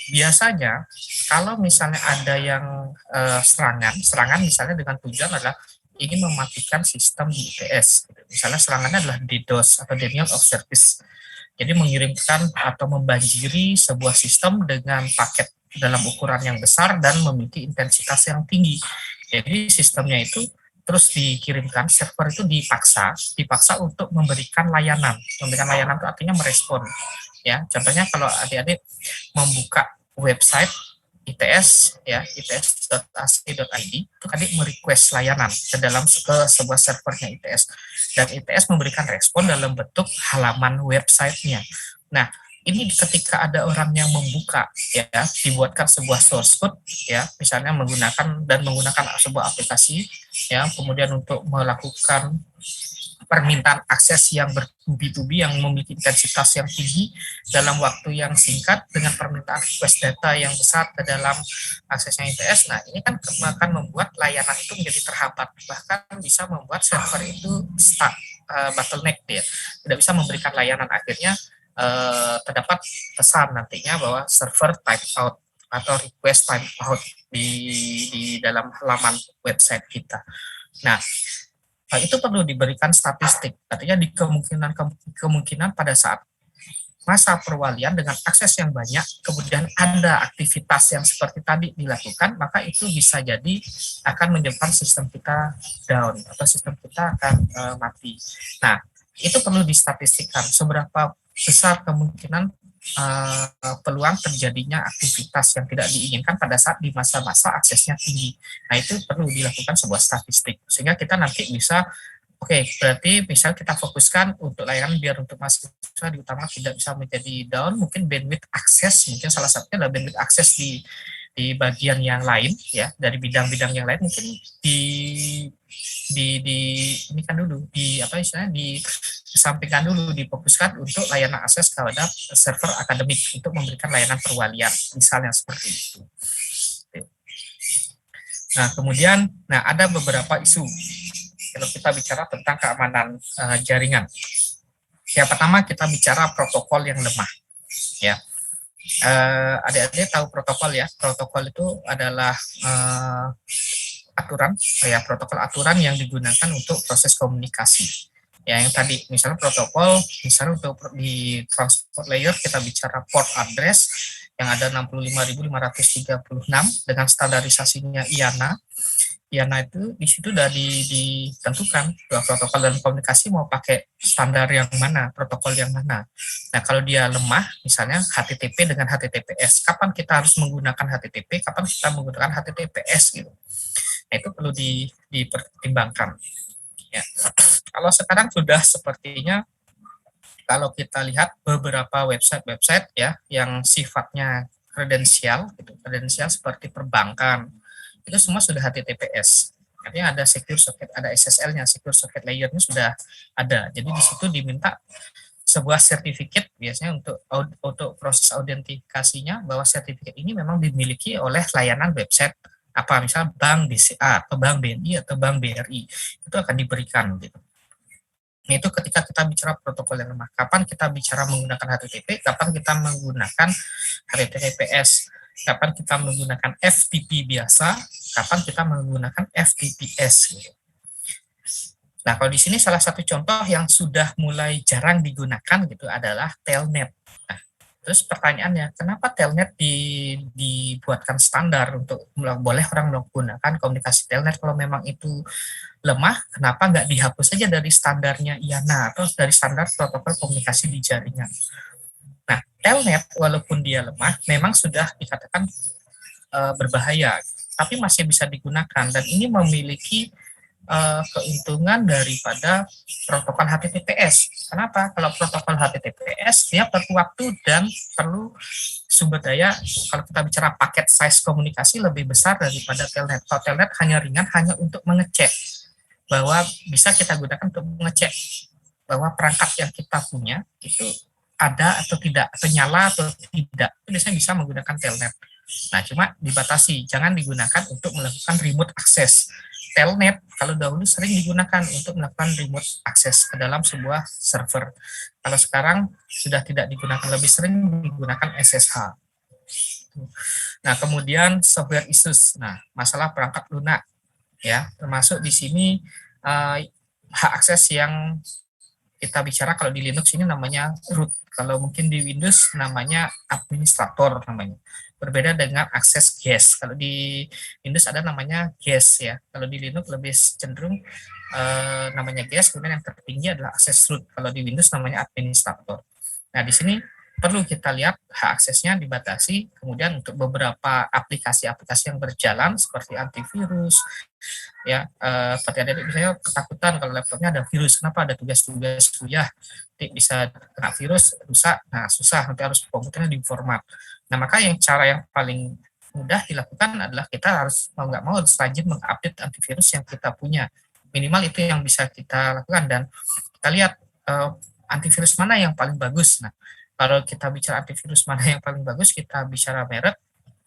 biasanya kalau misalnya ada yang serangan misalnya dengan tujuan adalah ingin mematikan sistem di ITS. Misalnya serangannya adalah DDoS atau denial of service. Jadi mengirimkan atau membanjiri sebuah sistem dengan paket dalam ukuran yang besar dan memiliki intensitas yang tinggi. Jadi sistemnya itu terus dikirimkan, server itu dipaksa untuk memberikan layanan. Memberikan layanan itu artinya merespon. Ya, contohnya kalau adik-adik membuka website ITS ya, its.ac.id, itu tadi merequest layanan ke sebuah servernya ITS, dan ITS memberikan respon dalam bentuk halaman websitenya. Nah, ini ketika ada orang yang membuka ya, dibuatkan sebuah source code ya, misalnya menggunakan sebuah aplikasi ya, kemudian untuk melakukan permintaan akses yang bertubi-tubi yang memiliki intensitas yang tinggi dalam waktu yang singkat dengan permintaan request data yang besar ke dalam aksesnya ITS. Nah, ini kan akan membuat layanan itu menjadi terhambat, bahkan bisa membuat server itu stuck, bottleneck dia, tidak bisa memberikan layanan. Akhirnya terdapat pesan nantinya bahwa server time out atau request time out di dalam halaman website kita. Nah, itu perlu diberikan statistik. Artinya di kemungkinan pada saat masa perwalian dengan akses yang banyak, kemudian ada aktivitas yang seperti tadi dilakukan, maka itu bisa jadi akan menyebabkan sistem kita down atau sistem kita akan mati. Nah, itu perlu distatistikkan seberapa besar kemungkinan peluang terjadinya aktivitas yang tidak diinginkan pada saat di masa-masa aksesnya tinggi. Nah, itu perlu dilakukan sebuah statistik sehingga kita nanti bisa berarti misal kita fokuskan untuk layanan biar untuk mahasiswa diutamakan tidak bisa menjadi down, mungkin bandwidth akses, mungkin salah satunya adalah bandwidth akses di bagian yang lain ya, dari bidang-bidang yang lain mungkin ini kan dulu disampingkan dulu, difokuskan untuk layanan akses kepada server akademik untuk memberikan layanan perwalian, misalnya seperti itu. Nah, kemudian ada beberapa isu kalau kita bicara tentang keamanan jaringan. Yang pertama kita bicara protokol yang lemah. Ya, adik-adik tahu protokol ya? Protokol itu adalah protokol aturan yang digunakan untuk proses komunikasi. Ya, yang tadi misalnya protokol, misalnya untuk di transport layer kita bicara port address yang ada 65.536 dengan standarisasinya IANA. IANA itu di situ sudah ditentukan bahwa protokol dan komunikasi mau pakai standar yang mana, protokol yang mana. Nah, kalau dia lemah, misalnya HTTP dengan HTTPS, kapan kita harus menggunakan HTTP, kapan kita menggunakan HTTPS gitu. Nah, itu perlu dipertimbangkan. Ya. Kalau sekarang sudah sepertinya, kalau kita lihat beberapa website ya yang sifatnya kredensial, kredensial seperti perbankan, itu semua sudah HTTPS. Artinya ada secure socket, ada SSL-nya, secure socket layer-nya sudah ada. Jadi di situ diminta sebuah sertifikat biasanya untuk proses autentikasinya bahwa sertifikat ini memang dimiliki oleh layanan website apa, misal bank BCA atau bank BNI atau bank BRI, itu akan diberikan gitu. Nah, itu ketika kita bicara protokol yang lemah. Kapan kita bicara menggunakan HTTP, kapan kita menggunakan HTTPS, kapan kita menggunakan FTP biasa, kapan kita menggunakan FTPS gitu. Nah, kalau di sini salah satu contoh yang sudah mulai jarang digunakan gitu adalah Telnet. Nah, terus pertanyaannya, kenapa Telnet dibuatkan standar untuk boleh orang menggunakan komunikasi Telnet kalau memang itu lemah, kenapa nggak dihapus saja dari standarnya IANA atau dari standar protokol komunikasi di jaringan? Nah, Telnet walaupun dia lemah, memang sudah dikatakan berbahaya, tapi masih bisa digunakan dan ini memiliki keuntungan daripada protokol HTTPS. Kenapa? Kalau protokol HTTPS dia perlu waktu dan perlu sumber daya. Kalau kita bicara paket size komunikasi lebih besar daripada Telnet. Kalau Telnet hanya ringan, hanya untuk mengecek bahwa bisa kita gunakan untuk mengecek bahwa perangkat yang kita punya itu ada atau tidak, atau nyala atau tidak. Itu biasanya bisa menggunakan Telnet. Nah, cuma dibatasi, jangan digunakan untuk melakukan remote access. Telnet kalau dahulu sering digunakan untuk melakukan remote access ke dalam sebuah server. Kalau sekarang sudah tidak digunakan, lebih sering digunakan SSH. Nah, kemudian software issues. Nah, masalah perangkat lunak ya, termasuk di sini hak akses yang kita bicara kalau di Linux ini namanya root. Kalau mungkin di Windows namanya administrator namanya. Berbeda dengan akses guest. Kalau di Windows ada namanya guest ya. Kalau di Linux lebih cenderung namanya guest, kemudian yang tertinggi adalah akses root. Kalau di Windows namanya administrator. Nah, di sini perlu kita lihat hak aksesnya dibatasi, kemudian untuk beberapa aplikasi-aplikasi yang berjalan seperti antivirus, ya seperti adik misalnya ketakutan kalau laptopnya ada virus, kenapa ada tugas-tugas kuliah bisa kena virus rusak, nah susah, nanti harus komputernya diformat. Nah, maka cara yang paling mudah dilakukan adalah kita harus mau nggak mau harus rajin mengupdate antivirus yang kita punya, minimal itu yang bisa kita lakukan. Dan kita lihat antivirus mana yang paling bagus. Nah, kalau kita bicara antivirus mana yang paling bagus, kita bicara merek,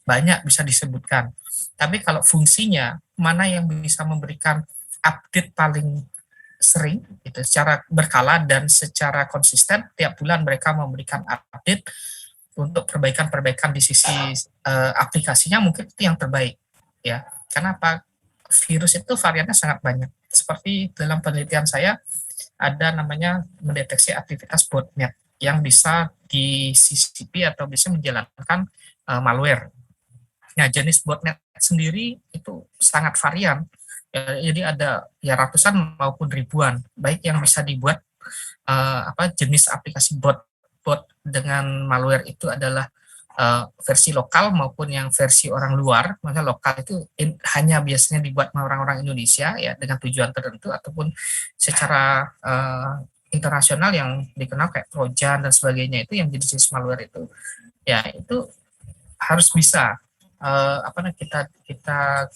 banyak bisa disebutkan. Tapi kalau fungsinya, mana yang bisa memberikan update paling sering, gitu, secara berkala dan secara konsisten, tiap bulan mereka memberikan update untuk perbaikan-perbaikan di sisi aplikasinya, mungkin itu yang terbaik. Ya, karena apa? Virus itu variannya sangat banyak. Seperti dalam penelitian saya, ada namanya mendeteksi aktivitas botnet yang bisa disisipi atau bisa menjalankan malware. Nah, jenis botnet sendiri itu sangat varian. Ya, jadi ada ya ratusan maupun ribuan, baik yang bisa dibuat jenis aplikasi bot dengan malware itu adalah versi lokal maupun yang versi orang luar. Maka lokal itu hanya biasanya dibuat sama orang-orang Indonesia ya dengan tujuan tertentu, ataupun secara internasional yang dikenal kayak Trojan dan sebagainya, itu yang jenis malware itu ya itu harus bisa kita kita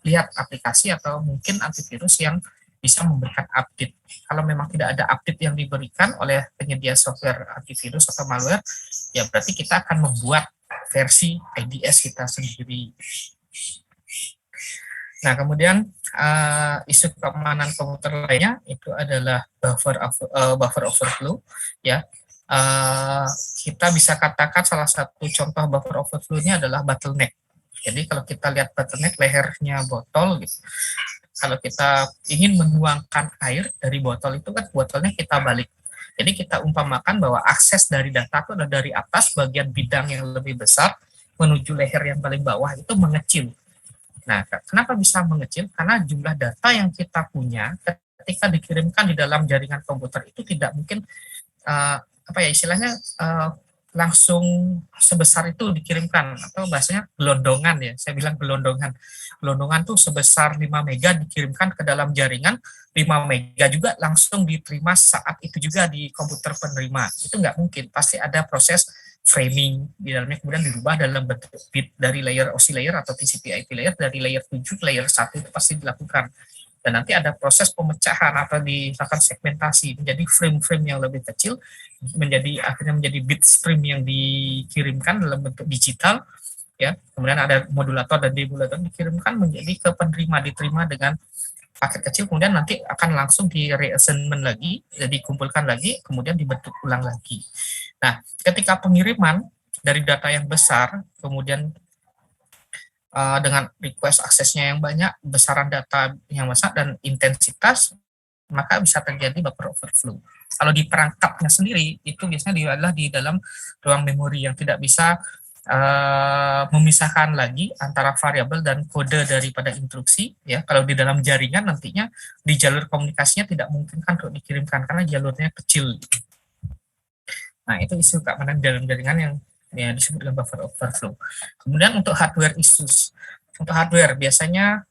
lihat aplikasi atau mungkin antivirus yang bisa memberikan update. Kalau memang tidak ada update yang diberikan oleh penyedia software antivirus atau malware, ya berarti kita akan membuat versi IDS kita sendiri. Nah, kemudian isu keamanan komputer lainnya itu adalah buffer overflow ya. Kita bisa katakan salah satu contoh buffer overflow-nya adalah bottleneck. Jadi kalau kita lihat bottleneck, lehernya botol gitu. Kalau kita ingin menuangkan air dari botol itu kan botolnya kita balik. Jadi kita umpamakan bahwa akses dari data itu adalah dari atas bagian bidang yang lebih besar menuju leher yang paling bawah itu mengecil. Nah, kenapa bisa mengecil? Karena jumlah data yang kita punya ketika dikirimkan di dalam jaringan komputer itu tidak mungkin istilahnya langsung sebesar itu dikirimkan, atau bahasanya gelondongan ya. Saya bilang gelondongan. Gelondongan tuh sebesar 5 mega dikirimkan ke dalam jaringan, 5 mega juga langsung diterima saat itu juga di komputer penerima. Itu nggak mungkin. Pasti ada proses framing di dalamnya, kemudian dirubah dalam bentuk bit dari layer OSI layer atau TCP/IP layer, dari layer 7 ke layer 1 itu pasti dilakukan. Dan nanti ada proses pemecahan atau dilakukan segmentasi menjadi frame-frame yang lebih kecil, akhirnya menjadi bit stream yang dikirimkan dalam bentuk digital ya. Kemudian ada modulator dan demodulator dikirimkan menjadi ke penerima, diterima dengan paket kecil, kemudian nanti akan langsung di reassignment lagi, dikumpulkan lagi, kemudian dibentuk ulang lagi. Nah, ketika pengiriman dari data yang besar, kemudian dengan request aksesnya yang banyak, besaran data yang besar dan intensitas, maka bisa terjadi buffer overflow. Kalau di perangkapnya sendiri, itu biasanya adalah di dalam ruang memori yang tidak bisa memisahkan lagi antara variabel dan kode daripada instruksi. Ya, kalau di dalam jaringan nantinya di jalur komunikasinya tidak mungkin kan untuk dikirimkan karena jalurnya kecil. Nah, itu isu keamanan dalam jaringan yang disebut dengan buffer overflow. Kemudian untuk hardware issues. Untuk hardware biasanya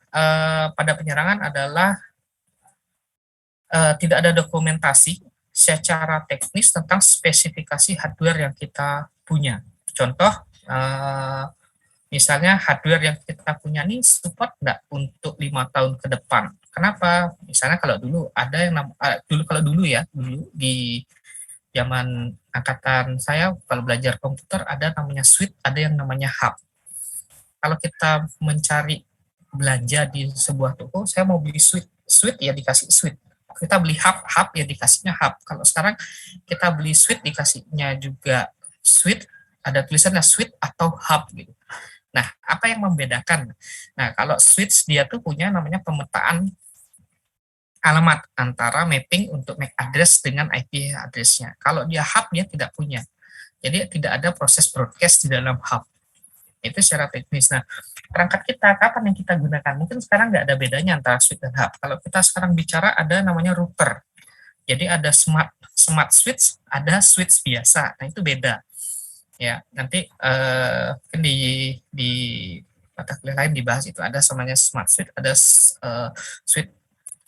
pada penyerangan adalah tidak ada dokumentasi secara teknis tentang spesifikasi hardware yang kita punya. Contoh, misalnya hardware yang kita punya ini support nggak untuk 5 tahun ke depan. Kenapa? Misalnya kalau dulu ada yang dulu di zaman angkatan saya kalau belajar komputer ada namanya switch, ada yang namanya hub. Kalau kita mencari belanja di sebuah toko, saya mau beli switch ya dikasih switch. Kita beli hub ya dikasihnya hub. Kalau sekarang kita beli switch dikasihnya juga switch, ada tulisannya switch atau hub gitu. Nah, apa yang membedakan? Nah, kalau switch dia tuh punya namanya pemetaan alamat antara mapping untuk MAC address dengan IP address-nya. Kalau dia hub dia tidak punya. Jadi tidak ada proses broadcast di dalam hub. Itu secara teknis. Nah, perangkat kita kapan yang kita gunakan? Mungkin sekarang nggak ada bedanya antara switch dan hub. Kalau kita sekarang bicara ada namanya router. Jadi ada smart switch, ada switch biasa. Nah, itu beda. Ya, nanti mungkin di mata kuliah lain dibahas itu ada namanya smart switch, ada switch.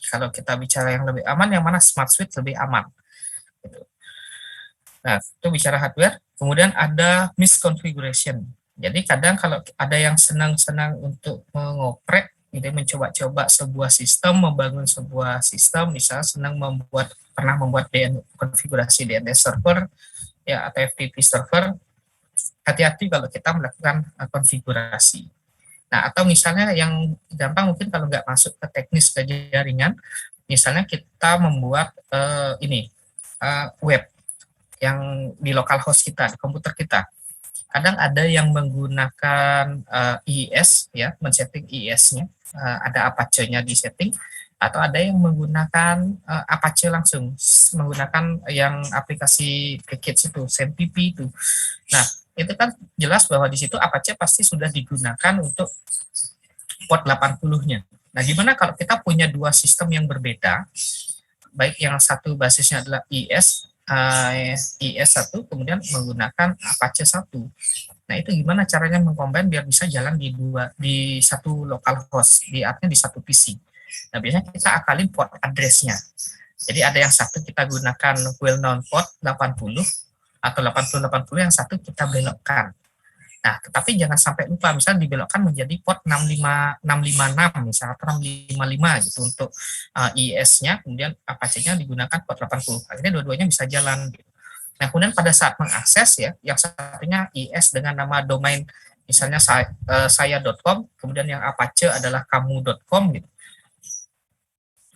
Kalau kita bicara yang lebih aman, yang mana smart switch lebih aman. Gitu. Nah, itu bicara hardware. Kemudian ada misconfiguration. Jadi kadang kalau ada yang senang-senang untuk mengoprek, jadi mencoba-coba sebuah sistem, membangun sebuah sistem, misalnya pernah membuat konfigurasi DNS server, ya atau FTP server, hati-hati kalau kita melakukan konfigurasi. Nah, atau misalnya yang gampang mungkin kalau nggak masuk ke teknis ke jaringan, misalnya kita membuat web yang di local host kita, di komputer kita. Kadang ada yang menggunakan IIS, ya, men-setting IIS-nya, ada Apache-nya di setting, atau ada yang menggunakan Apache langsung, menggunakan yang aplikasi package itu, SAMPP itu. Nah, itu kan jelas bahwa di situ Apache pasti sudah digunakan untuk port 80-nya. Nah, gimana kalau kita punya dua sistem yang berbeda, baik yang satu basisnya adalah IS1, kemudian menggunakan Apache 1. Nah, itu gimana caranya mengcombine biar bisa jalan di satu local host, artinya di satu PC. Nah, biasanya kita akalin port address-nya. Jadi ada yang satu kita gunakan well-known port 80, atau 8080 yang satu kita belokkan. Nah, tetapi jangan sampai lupa, misalnya dibelokkan menjadi port 656 misalnya, atau 655 gitu untuk IIS-nya, kemudian Apache-nya digunakan port 80. Akhirnya dua-duanya bisa jalan. Gitu. Nah, kemudian pada saat mengakses ya, yang satunya IIS dengan nama domain misalnya saya.com, kemudian yang Apache adalah kamu.com gitu.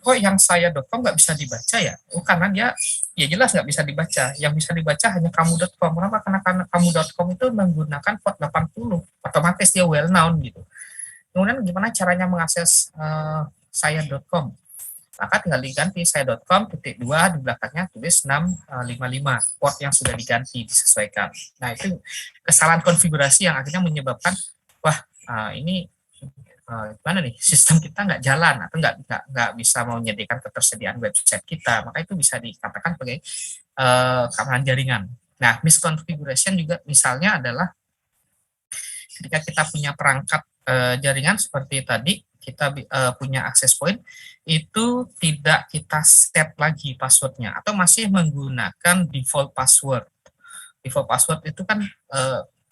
Kok yang saya.com nggak bisa dibaca ya? Oh, karena dia ya jelas nggak bisa dibaca. Yang bisa dibaca hanya kamu.com. Kenapa? Karena kamu.com itu menggunakan port 80. Otomatis dia well known gitu. Kemudian gimana caranya mengakses saya.com? Maka tinggal diganti saya.com titik 2 di belakangnya tulis 655. Port yang sudah diganti disesuaikan. Nah, itu kesalahan konfigurasi yang akhirnya menyebabkan wah ini gimana nih sistem kita nggak jalan atau nggak bisa menyediakan ketersediaan website kita, maka itu bisa dikatakan sebagai keamanan jaringan. Nah, misconfiguration juga misalnya adalah ketika kita punya perangkat jaringan seperti tadi, kita punya access point, itu tidak kita set lagi passwordnya atau masih menggunakan default password. Default password itu kan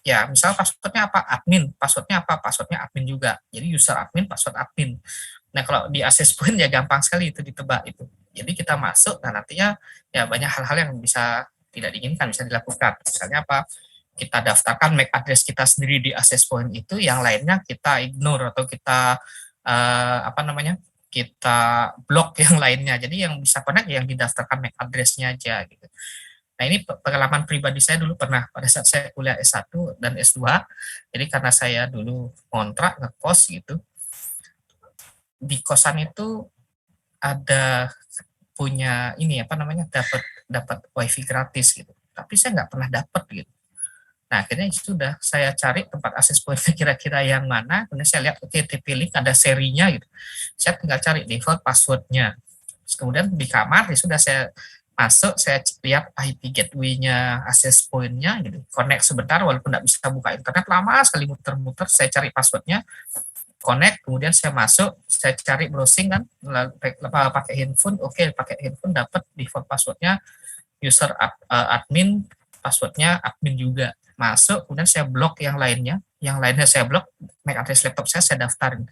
ya misal passwordnya apa admin, passwordnya apa passwordnya admin juga, jadi user admin password admin. Nah, kalau di access point ya gampang sekali itu ditebak itu, jadi kita masuk, nah nantinya ya banyak hal-hal yang bisa tidak diinginkan bisa dilakukan, misalnya apa, kita daftarkan MAC address kita sendiri di access point itu, yang lainnya kita ignore atau kita kita blok yang lainnya, jadi yang bisa connect yang didaftarkan MAC address-nya aja gitu. Nah, ini pengalaman pribadi saya dulu pernah pada saat saya kuliah S1 dan S2. Jadi karena saya dulu kontrak ngekos gitu. Di kosan itu ada punya ini apa namanya, dapat WiFi gratis gitu. Tapi saya nggak pernah dapat gitu. Nah, akhirnya sudah saya cari tempat akses point kira-kira yang mana, kemudian saya lihat oke TP-Link ada serinya gitu. Saya tinggal cari default password-nya. Terus kemudian di kamar ya sudah saya masuk, saya lihat IP gateway-nya, access point-nya gitu. Connect sebentar walaupun nggak bisa buka internet, lama sekali muter-muter, saya cari password-nya, connect, kemudian saya masuk, saya cari browsing kan, pakai handphone, oke pakai handphone dapat default password-nya user admin, password-nya admin juga. Masuk, kemudian saya blok yang lainnya saya blok, MAC address laptop saya daftarin.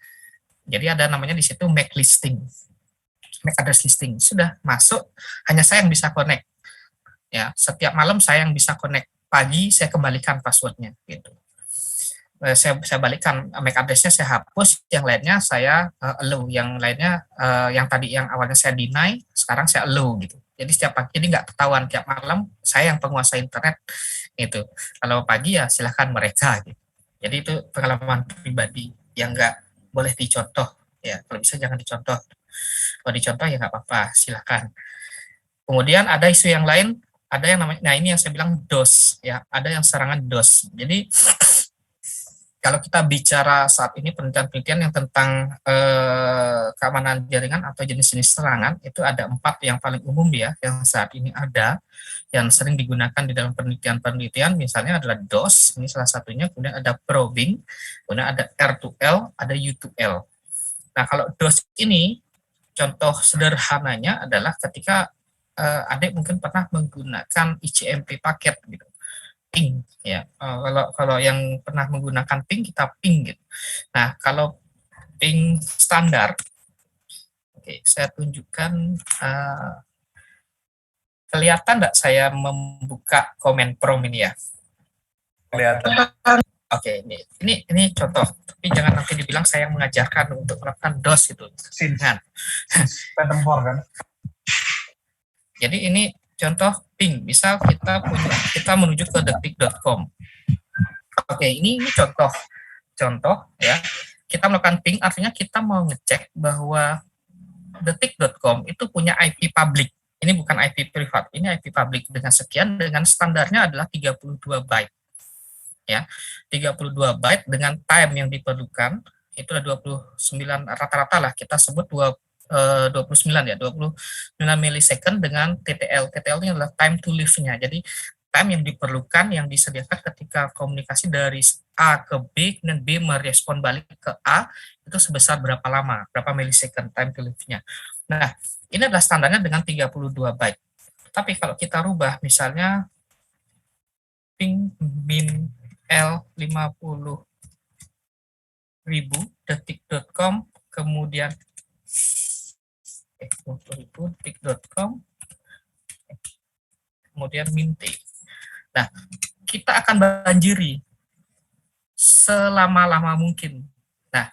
Jadi ada namanya di situ MAC listing, MAC address listing. Sudah masuk, hanya saya yang bisa connect. Ya, setiap malam saya yang bisa connect. Pagi saya kembalikan passwordnya gitu. Saya balikan MAC address-nya, saya hapus, yang lainnya saya allow, yang lainnya yang tadi yang awalnya saya deny, sekarang saya allow gitu. Jadi setiap pagi ini nggak ketahuan, tiap malam saya yang penguasa internet gitu. Kalau pagi ya silahkan mereka gitu. Jadi itu pengalaman pribadi yang nggak boleh dicontoh ya. Kalau bisa jangan dicontoh. Kalau dicontoh ya nggak apa-apa, silahkan. Kemudian ada isu yang lain, ada yang namanya, nah ini yang saya bilang DOS ya, ada yang serangan DOS. Jadi kalau kita bicara saat ini penelitian-penelitian yang tentang keamanan jaringan atau jenis-jenis serangan, itu ada 4 yang paling umum ya, yang saat ini ada, yang sering digunakan di dalam penelitian-penelitian, misalnya adalah DOS, ini salah satunya, kemudian ada probing, kemudian ada R2L, ada U2L. Nah, kalau DOS ini, contoh sederhananya adalah ketika adik mungkin pernah menggunakan ICMP paket gitu, ping ya. Kalau yang pernah menggunakan ping, kita ping gitu. Nah, kalau ping standar, oke, saya tunjukkan, kelihatan nggak saya membuka komen prom ini ya? Kelihatan. Oke, ini contoh, tapi jangan nanti dibilang saya yang mengajarkan untuk melakukan DOS itu. Jangan. Phantom 4 kan? Jadi ini contoh ping, misal kita menuju ke detik.com. Oke, ini contoh ya. Kita melakukan ping artinya kita mau ngecek bahwa detik.com itu punya IP public. Ini bukan IP privat, ini IP public dengan sekian, dengan standarnya adalah 32 byte. Ya, 32 byte dengan time yang diperlukan itu adalah 29 rata-rata lah, kita sebut 29 ya, 29 millisecond dengan TTL. TTL ini adalah time to live-nya. Jadi time yang diperlukan, yang disediakan ketika komunikasi dari A ke B, dan B merespon balik ke A, itu sebesar berapa lama, berapa millisecond time to live-nya. Nah, ini adalah standarnya dengan 32 byte. Tapi kalau kita rubah, misalnya ping min L 50.000 detik.com, kemudian 50.000 detik.com, kemudian min T. Nah, kita akan banjiri selama-lama mungkin. Nah,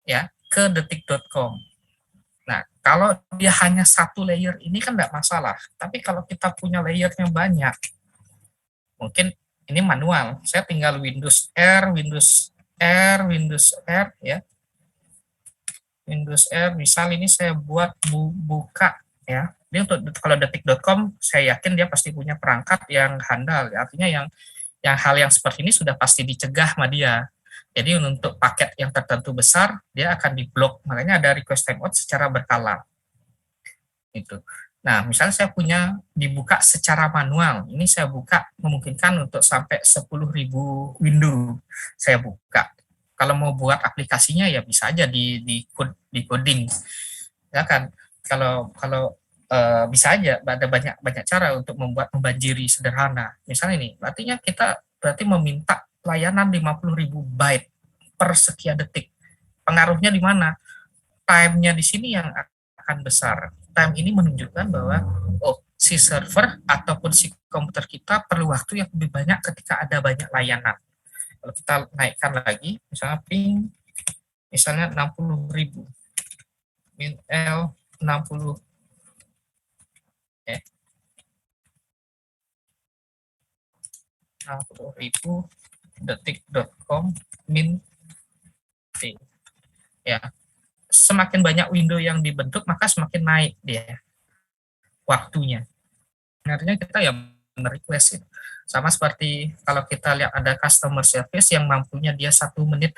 ya, ke detik.com. Nah, kalau dia hanya satu layer ini kan nggak masalah. Tapi kalau kita punya layernya banyak, mungkin ini manual. Saya tinggal Windows R, Windows R, Windows R ya. Windows R, misal ini saya buat buka ya. Ini untuk kalau detik.com, saya yakin dia pasti punya perangkat yang handal. Ya. Artinya yang hal yang seperti ini sudah pasti dicegah sama dia. Jadi untuk paket yang tertentu besar, dia akan diblok. Makanya ada request timeout secara berkala. Itu. Nah, misalnya saya punya dibuka secara manual. Ini saya buka memungkinkan untuk sampai 10.000 window saya buka. Kalau mau buat aplikasinya ya bisa aja di coding. Ya kan. Kalau bisa aja ada banyak cara untuk membuat membanjiri sederhana. Misalnya ini, artinya kita berarti meminta layanan 50.000 byte per sekian detik. Pengaruhnya di mana? Time-nya di sini yang akan besar. Time ini menunjukkan bahwa si server ataupun si komputer kita perlu waktu yang lebih banyak ketika ada banyak layanan. Kalau kita naikkan lagi, misalnya ping, misalnya 60.000, min L 60, 60.000 detik.com min T. Ya, semakin banyak window yang dibentuk, maka semakin naik dia waktunya. Artinya kita ya request itu. Sama seperti kalau kita lihat ada customer service yang mampunya dia 1 menit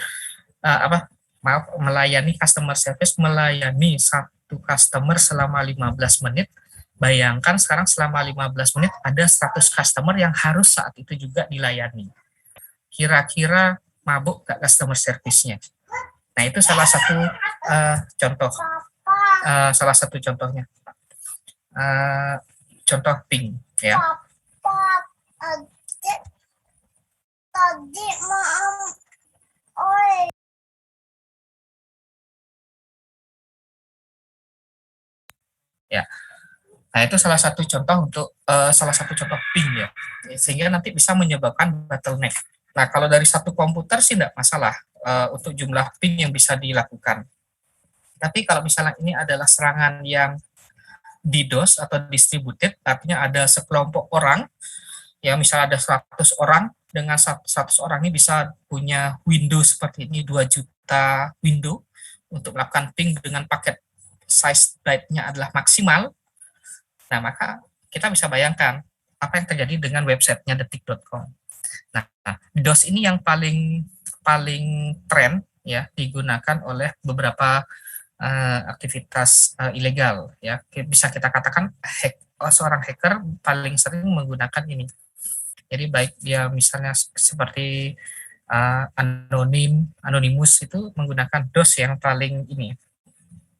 melayani customer service, melayani satu customer selama 15 menit. Bayangkan sekarang selama 15 menit ada 100 customer yang harus saat itu juga dilayani. Kira-kira mabuk gak customer service-nya? Nah, itu salah satu contoh. Salah satu contohnya. Contoh ping ya. Tadi ya. Nah, itu salah satu contoh untuk ping ya. Sehingga nanti bisa menyebabkan bottleneck. Nah, kalau dari satu komputer sih tidak masalah untuk jumlah ping yang bisa dilakukan. Tapi kalau misalnya ini adalah serangan yang DDoS atau distributed, artinya ada sekelompok orang, ya misalnya ada 100 orang, dengan 100 orang ini bisa punya window seperti ini, 2 juta window, untuk melakukan ping dengan paket size byte-nya adalah maksimal. Nah, maka kita bisa bayangkan apa yang terjadi dengan websitenya detik.com. Nah, DDoS ini yang paling tren ya digunakan oleh beberapa aktivitas ilegal ya. Bisa kita katakan seorang hacker paling sering menggunakan ini. Jadi baik dia misalnya seperti Anonymous itu menggunakan DOS yang paling ini,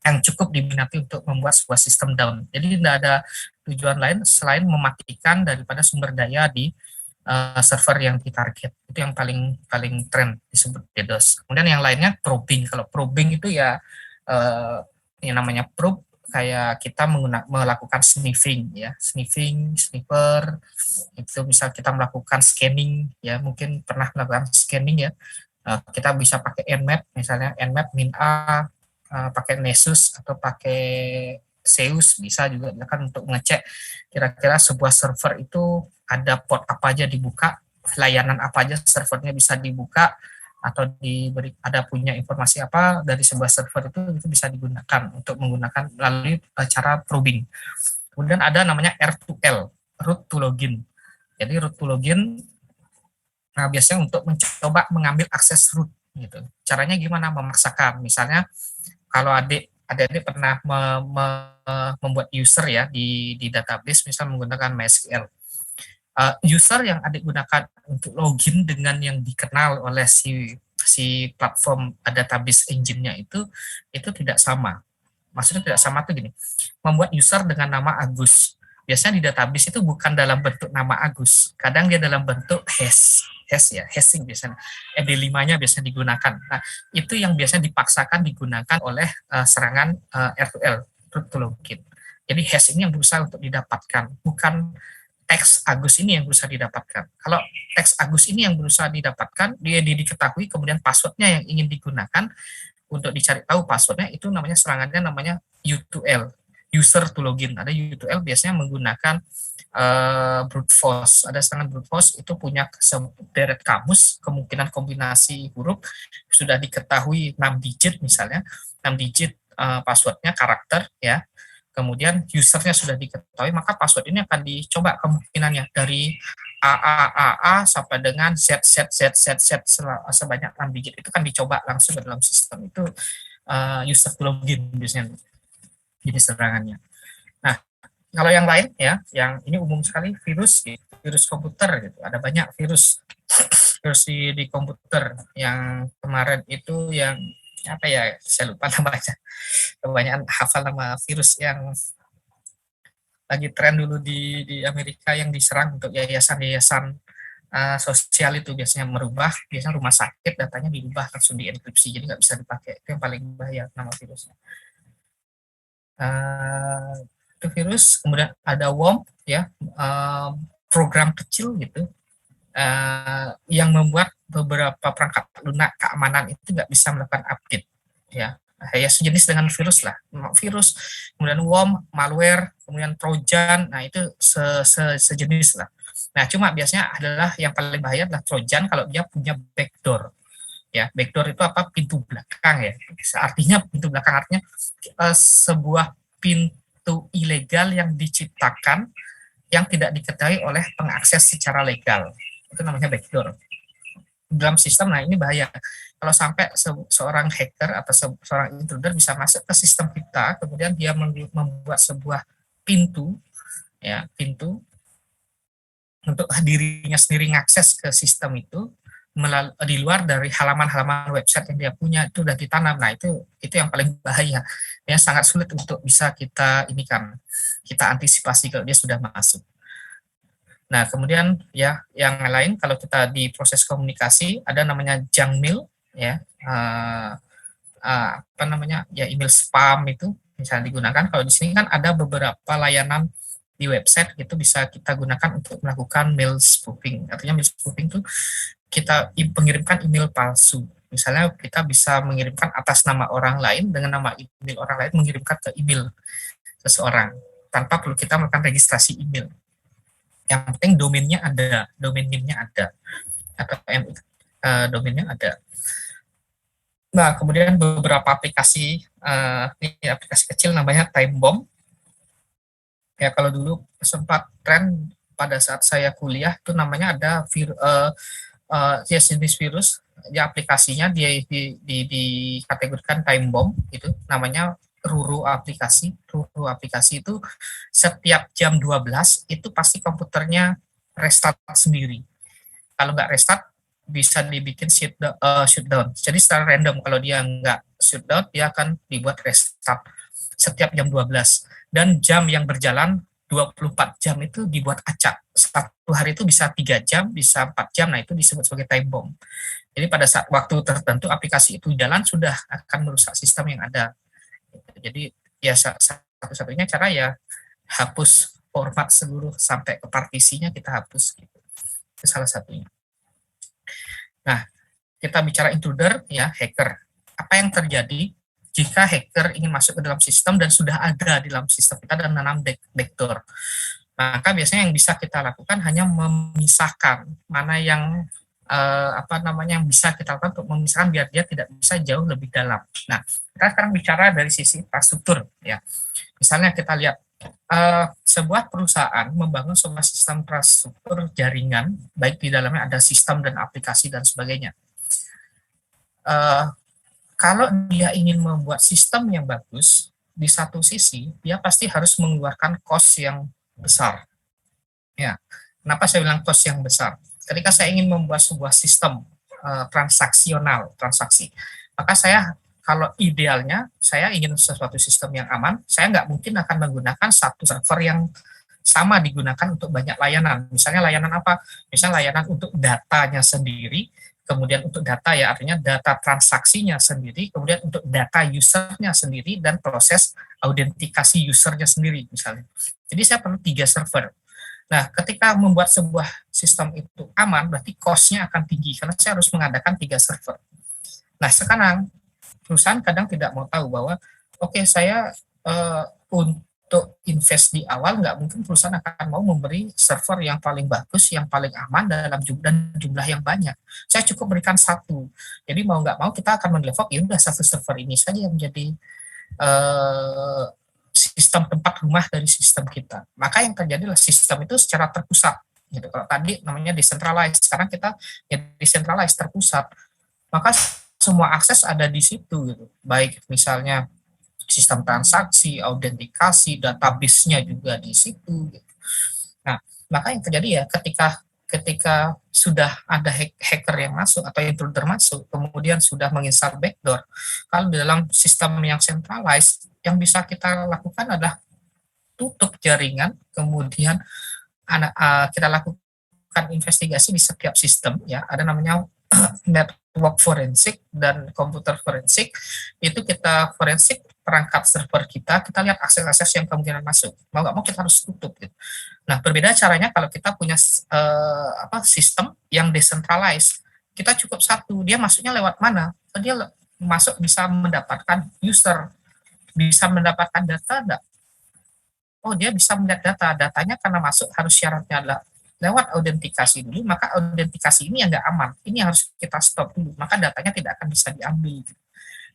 yang cukup diminati untuk membuat sebuah sistem down. Jadi tidak ada tujuan lain selain mematikan daripada sumber daya di server yang ditarget. Itu yang paling tren disebut DDoS. Kemudian yang lainnya probing. Kalau probing itu ya yang namanya probe, kayak kita melakukan sniffing ya, sniffer, itu misal kita melakukan scanning ya, mungkin pernah melakukan scanning ya, kita bisa pakai Nmap misalnya, Nmap -a, pakai Nessus atau pakai Zeus bisa juga kan untuk mengecek kira-kira sebuah server itu ada port apa aja dibuka, layanan apa aja servernya bisa dibuka, atau ada punya informasi apa dari sebuah server itu bisa digunakan untuk menggunakan melalui cara probing. Kemudian ada namanya R2L, root to login. Jadi root to login, nah biasanya untuk mencoba mengambil akses root gitu. Caranya gimana? Memaksakan. Misalnya kalau adik-adik pernah membuat user ya di database, misal menggunakan MySQL. User yang adik gunakan untuk login dengan yang dikenal oleh si platform database engine-nya itu tidak sama. Maksudnya tidak sama tuh gini, membuat user dengan nama Agus. Biasanya di database itu bukan dalam bentuk nama Agus, kadang dia dalam bentuk hash ya, hashing biasanya. ED5-nya biasanya digunakan. Nah, itu yang biasanya dipaksakan digunakan oleh serangan R2L, root to login. Jadi hash ini yang berusaha untuk didapatkan, bukan teks Agus ini yang berusaha didapatkan. Kalau teks Agus ini yang berusaha didapatkan, dia diketahui, kemudian passwordnya yang ingin digunakan untuk dicari tahu passwordnya, itu namanya serangannya namanya U2L, user to login. Ada U2L biasanya menggunakan brute force. Ada serangan brute force itu punya sederet kamus, kemungkinan kombinasi huruf sudah diketahui 6 digit misalnya, 6 digit passwordnya, karakter ya. Kemudian usernya sudah diketahui, maka password ini akan dicoba kemungkinannya dari A sampai dengan Z sebanyak 6 digit, itu kan dicoba langsung ke dalam sistem. Itu user to login biasanya jenis serangannya. Nah, kalau yang lain ya, yang ini umum sekali, virus komputer gitu. Ada banyak virus di komputer. Yang kemarin itu yang apa ya, saya lupa namanya, kebanyakan hafal nama virus yang lagi tren dulu di Amerika, yang diserang untuk yayasan sosial itu biasanya biasanya rumah sakit datanya dirubah langsung dienkripsi, jadi nggak bisa dipakai. Itu yang paling bahaya nama virusnya. Itu virus. Kemudian ada worm ya, program kecil gitu, yang membuat beberapa perangkat lunak keamanan itu nggak bisa melakukan update ya. Ya sejenis dengan virus lah, virus, kemudian worm, malware, kemudian trojan, nah itu sejenis lah. Nah cuma biasanya adalah yang paling bahaya adalah trojan kalau dia punya backdoor. ya. Backdoor itu apa? Pintu belakang ya. Artinya pintu belakang artinya sebuah pintu ilegal yang diciptakan yang tidak diketahui oleh pengakses secara legal. Itu namanya backdoor dalam sistem. Nah, ini bahaya. Kalau sampai seorang hacker atau seorang intruder bisa masuk ke sistem kita, kemudian dia membuat sebuah pintu, ya, pintu untuk dirinya sendiri mengakses ke sistem itu di luar dari halaman-halaman website yang dia punya, itu udah ditanam. Nah, itu yang paling bahaya. Ya, sangat sulit untuk bisa kita ini kan, kita antisipasi kalau dia sudah masuk. Nah, kemudian ya yang lain kalau kita di proses komunikasi ada namanya junk mail, ya, apa namanya, ya, email spam itu misalnya digunakan. Kalau di sini kan ada beberapa layanan di website itu bisa kita gunakan untuk melakukan mail spoofing. Artinya mail spoofing itu kita mengirimkan email palsu. Misalnya kita bisa mengirimkan atas nama orang lain dengan nama email orang lain, mengirimkan ke email seseorang tanpa perlu kita melakukan registrasi email. Yang penting domainnya ada, domain name-nya ada, atau domainnya ada. Nah, kemudian beberapa aplikasi, ini aplikasi kecil namanya Time Bomb. Ya, kalau dulu sempat tren pada saat saya kuliah itu namanya ada ya, jenis virus, ya, aplikasinya dia dikategorikan Time Bomb, itu namanya Ruru aplikasi. Ruru aplikasi itu setiap jam 12 itu pasti komputernya restart sendiri. Kalau nggak restart bisa dibikin shutdown. Jadi secara random, kalau dia nggak shutdown dia akan dibuat restart setiap jam 12. Dan jam yang berjalan 24 jam itu dibuat acak. Satu hari itu bisa 3 jam, bisa 4 jam, nah itu disebut sebagai time bomb. Jadi pada saat waktu tertentu aplikasi itu jalan sudah akan merusak sistem yang ada. Jadi ya satu-satunya cara ya hapus format seluruh sampai ke partisinya, kita hapus gitu. Itu salah satunya. Nah, kita bicara intruder, ya, hacker. Apa yang terjadi jika hacker ingin masuk ke dalam sistem dan sudah ada di dalam sistem kita dan menanam backdoor? Maka biasanya yang bisa kita lakukan hanya memisahkan mana yang yang bisa kita lakukan untuk memisahkan biar dia tidak bisa jauh lebih dalam. Nah, kita sekarang bicara dari sisi infrastruktur, ya. Misalnya kita lihat sebuah perusahaan membangun sebuah sistem infrastruktur jaringan, baik di dalamnya ada sistem dan aplikasi dan sebagainya. Kalau dia ingin membuat sistem yang bagus, di satu sisi dia pasti harus mengeluarkan cost yang besar. Ya, kenapa saya bilang cost yang besar? Ketika saya ingin membuat sebuah sistem transaksional, transaksi, maka saya, kalau idealnya saya ingin sesuatu sistem yang aman, saya nggak mungkin akan menggunakan satu server yang sama digunakan untuk banyak layanan. Misalnya layanan apa? Misalnya layanan untuk datanya sendiri, kemudian untuk data, ya, artinya data transaksinya sendiri, kemudian untuk data usernya sendiri, dan proses autentikasi usernya sendiri misalnya. Jadi saya perlu 3 server. Nah, ketika membuat sebuah sistem itu aman, berarti cost-nya akan tinggi, karena saya harus mengadakan 3 server. Nah, sekarang perusahaan kadang tidak mau tahu bahwa, oke, saya untuk invest di awal, nggak mungkin perusahaan akan mau memberi server yang paling bagus, yang paling aman dalam jumlah yang banyak. Saya cukup berikan 1. Jadi mau nggak mau kita akan mendevelop, ya udah 1 server ini saja yang menjadi sistem tempat rumah dari sistem kita. Maka yang terjadi adalah sistem itu secara terpusat. Gitu. Kalau tadi namanya decentralized, sekarang kita ya decentralized, terpusat. Maka semua akses ada di situ. Gitu. Baik misalnya sistem transaksi, autentikasi, database-nya juga di situ. Gitu. Nah, maka yang terjadi ya ketika sudah ada hacker yang masuk atau intruder masuk, kemudian sudah menginstal backdoor, kalau di dalam sistem yang centralized, yang bisa kita lakukan adalah tutup jaringan, kemudian kita lakukan investigasi di setiap sistem, ya, ada namanya network forensik dan komputer forensik. Itu kita forensik perangkat server kita lihat akses-akses yang kemungkinan masuk. Mau nggak mau kita harus tutup gitu. Nah, berbeda caranya kalau kita punya sistem yang decentralized. Kita cukup 1, dia masuknya lewat mana? Dia masuk bisa mendapatkan user, bisa mendapatkan data enggak? Oh, dia bisa melihat data. Datanya karena masuk harus syaratnya adalah lewat autentikasi dulu, maka autentikasi ini yang nggak aman. Ini yang harus kita stop dulu, maka datanya tidak akan bisa diambil.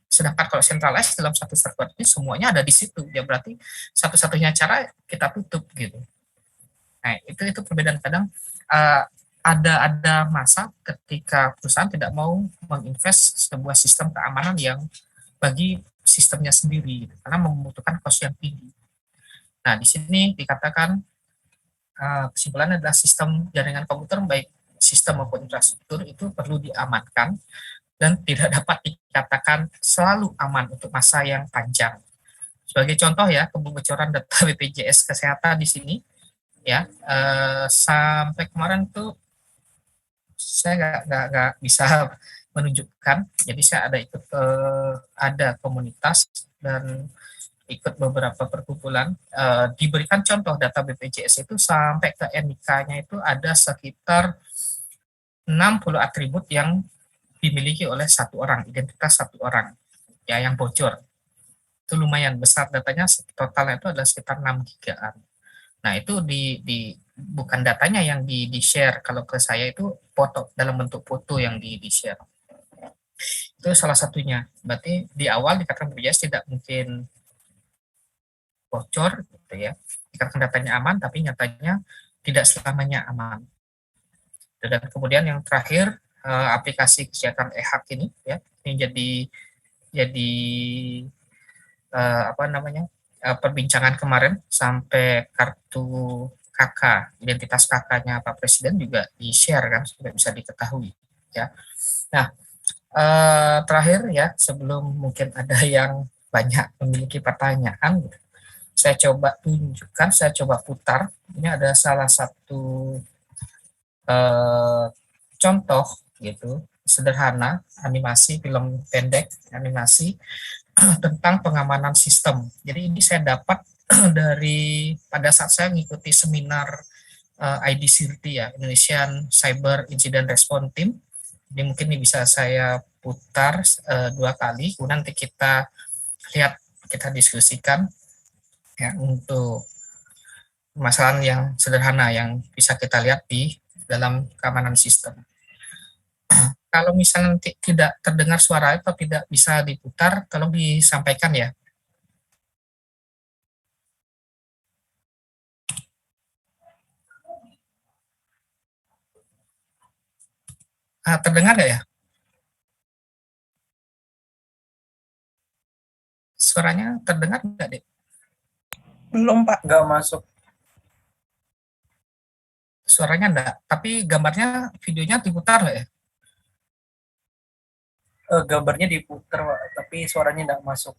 Sedangkan kalau centralized dalam satu server ini semuanya ada di situ, ya berarti satu-satunya cara kita tutup gitu. Nah, itu perbedaan kadang uh, ada masa ketika perusahaan tidak mau menginvest sebuah sistem keamanan yang bagi sistemnya sendiri karena membutuhkan cost yang tinggi. Nah, di sini dikatakan kesimpulannya adalah sistem jaringan komputer baik sistem maupun infrastruktur itu perlu diamankan dan tidak dapat dikatakan selalu aman untuk masa yang panjang. Sebagai contoh ya, kebocoran data BPJS Kesehatan di sini ya sampai kemarin tuh saya nggak bisa menunjukkan. Jadi saya ada komunitas dan ikut beberapa perkumpulan, diberikan contoh data BPJS itu sampai ke NIK-nya itu ada sekitar 60 atribut yang dimiliki oleh satu orang, identitas satu orang, ya yang bocor. Itu lumayan besar datanya, totalnya itu adalah sekitar 6 gigaan. Nah itu bukan datanya yang di share, kalau ke saya itu foto, dalam bentuk foto yang di share. Itu salah satunya. Berarti di awal dikatakan BPJS tidak mungkin bocor gitu ya, dikatakan datanya aman tapi nyatanya tidak selamanya aman. Dan kemudian yang terakhir aplikasi kesehatan e-hak ini ya, ini jadi apa namanya perbincangan kemarin sampai kartu KK, identitas KK-nya Pak Presiden juga di-share kan supaya bisa diketahui ya. Nah, terakhir ya sebelum mungkin ada yang banyak memiliki pertanyaan, saya coba tunjukkan, saya coba putar. Ini ada salah satu contoh gitu, sederhana, animasi, film pendek, animasi tentang pengamanan sistem. Jadi ini saya dapat dari pada saat saya mengikuti seminar IDCRT ya, Indonesian Cyber Incident Response Team. Jadi mungkin ini bisa saya putar 2 kali, kemudian nanti kita lihat, kita diskusikan ya untuk permasalahan yang sederhana yang bisa kita lihat di dalam keamanan sistem. Kalau misalnya tidak terdengar suara atau tidak bisa diputar, tolong disampaikan ya. Terdengar nggak ya? Suaranya terdengar nggak, Dek? Belum, Pak. Nggak masuk. Suaranya enggak, tapi gambarnya, videonya diputar nggak ya? Gambarnya diputar, Pak, tapi suaranya nggak masuk.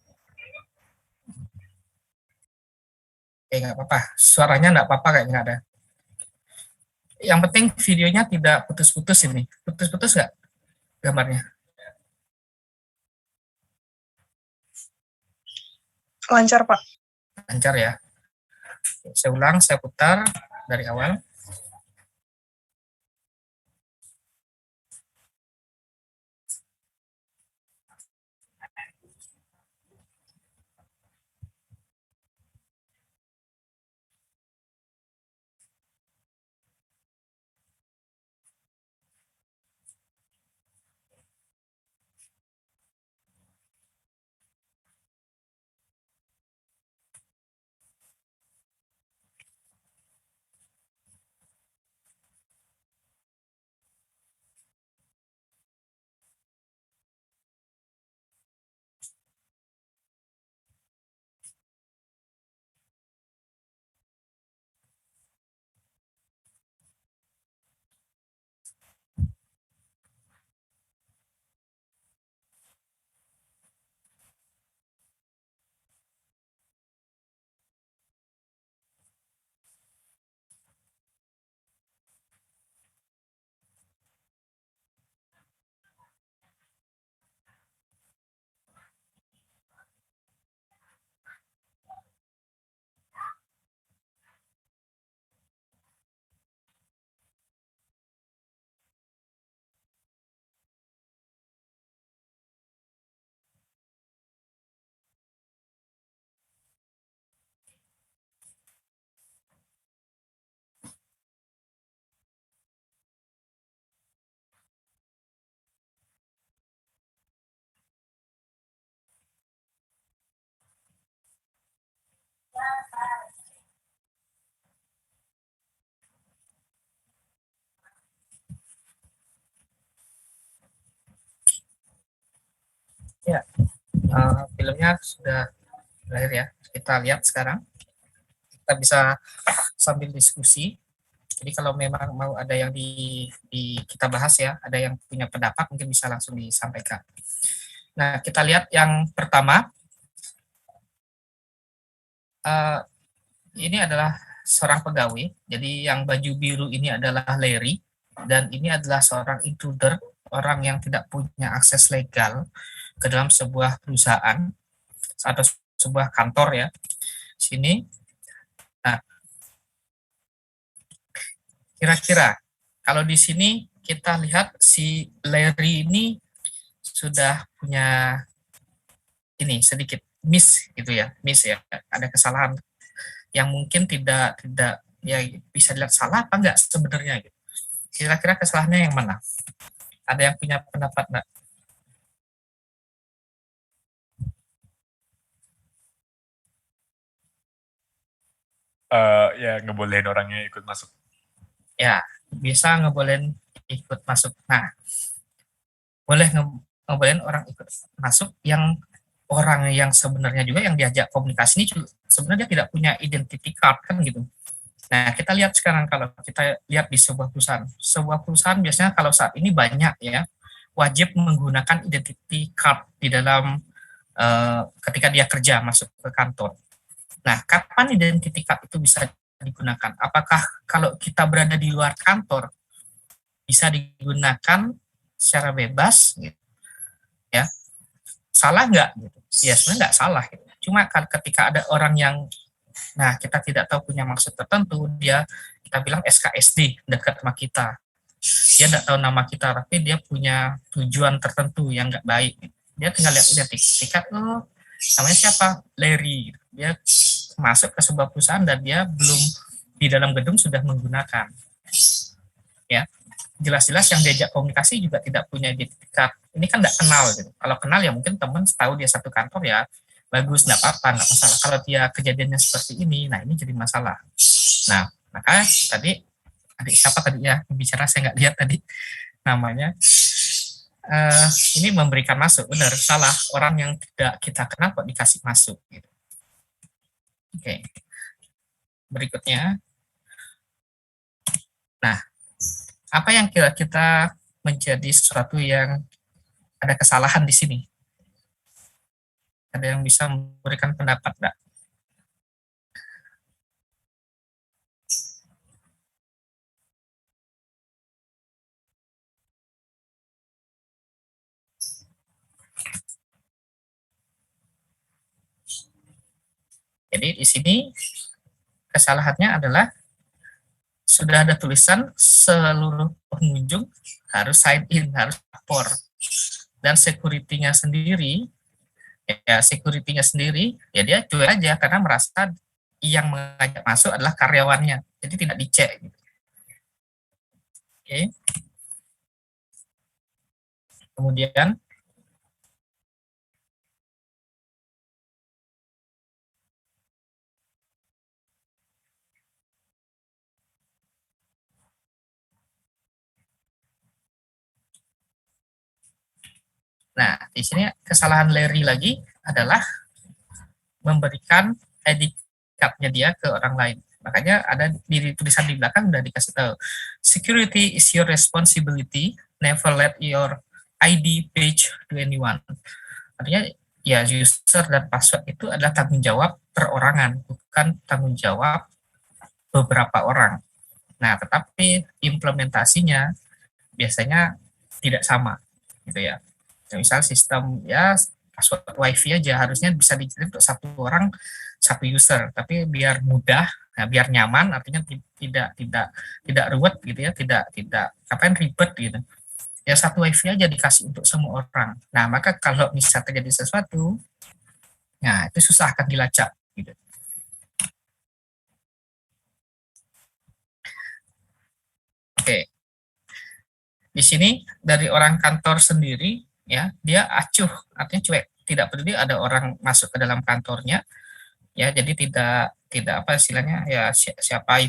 Nggak apa-apa, suaranya nggak apa-apa, kayak nggak ada. Yang penting videonya tidak putus-putus ini. Putus-putus nggak gambarnya? Lancar, Pak. Lancar ya. Saya ulang, saya putar dari awal. filmnya sudah lahir ya. Kita lihat sekarang. Kita bisa sambil diskusi. Jadi kalau memang mau ada yang kita bahas ya, ada yang punya pendapat mungkin bisa langsung disampaikan. Nah, kita lihat yang pertama. Ini adalah seorang pegawai. Jadi yang baju biru ini adalah Larry dan ini adalah seorang intruder, orang yang tidak punya akses legal ke dalam sebuah perusahaan atau sebuah kantor ya. Sini. Nah, kira-kira kalau di sini kita lihat si Larry ini sudah punya ini sedikit miss gitu ya, miss ya, ada kesalahan yang mungkin tidak ya bisa dilihat salah apa enggak sebenarnya gitu. Kira-kira kesalahannya yang mana? Ada yang punya pendapat enggak? Ya ngebolehin orangnya ikut masuk. Ya, bisa ngebolehin ikut masuk. Nah, boleh ngebolehin orang ikut masuk yang orang yang sebenarnya juga yang diajak komunikasi ini juga sebenarnya tidak punya identity card kan gitu. Nah, kita lihat sekarang kalau kita lihat di sebuah perusahaan. Sebuah perusahaan biasanya kalau saat ini banyak ya, wajib menggunakan identity card di dalam ketika dia kerja masuk ke kantor. Nah, kapan identity card itu bisa digunakan? Apakah kalau kita berada di luar kantor bisa digunakan secara bebas gitu, ya? Salah nggak gitu? Ya sebenarnya nggak salah gitu. Cuma ketika ada orang yang kita tidak tahu punya maksud tertentu, kita bilang SKSD dekat sama kita. Dia tidak tahu nama kita, tapi dia punya tujuan tertentu yang nggak baik. Dia tinggal lihat identitas, oh namanya siapa? Larry. Dia masuk ke sebuah perusahaan dan dia belum di dalam gedung sudah menggunakan. Ya, jelas-jelas yang diajak komunikasi juga tidak punya identitas. Ini kan tidak kenal gitu. Kalau kenal ya mungkin teman tahu dia satu kantor ya bagus, nggak apa-apa, nggak masalah. Kalau dia kejadiannya seperti ini, nah ini jadi masalah. Nah, maka tadi adik siapa tadi ya bicara, saya nggak lihat tadi namanya. Ini memberikan masuk, benar, salah. Orang yang tidak kita kenal kok dikasih masuk gitu. Oke. Berikutnya. Nah, apa yang kita menjadi sesuatu yang ada kesalahan di sini? Ada yang bisa memberikan pendapat enggak? Jadi di sini kesalahannya adalah sudah ada tulisan seluruh pengunjung harus sign in, harus lapor. Dan security-nya sendiri, ya dia cuek aja karena merasa yang mengajak masuk adalah karyawannya. Jadi tidak dicek. Gitu. Oke. Kemudian nah, di sini kesalahan Larry lagi adalah memberikan ID card-nya dia ke orang lain. Makanya ada di tulisan di belakang udah dikasih tahu. Security is your responsibility. Never let your ID page to anyone. Artinya ya user dan password itu adalah tanggung jawab perorangan, bukan tanggung jawab beberapa orang. Nah, tetapi implementasinya biasanya tidak sama, gitu ya. Misal sistem ya password wifi aja harusnya bisa dikirim untuk satu orang satu user, tapi biar mudah, biar nyaman, artinya tidak ruwet gitu ya, tidak ribet gitu. Ya satu wifi aja dikasih untuk semua orang. Nah, maka kalau bisa terjadi sesuatu, nah itu susah akan dilacak gitu. Oke. Di sini dari orang kantor sendiri ya, dia acuh, artinya cuek, tidak peduli ada orang masuk ke dalam kantornya. Ya, jadi tidak apa istilahnya ya siapa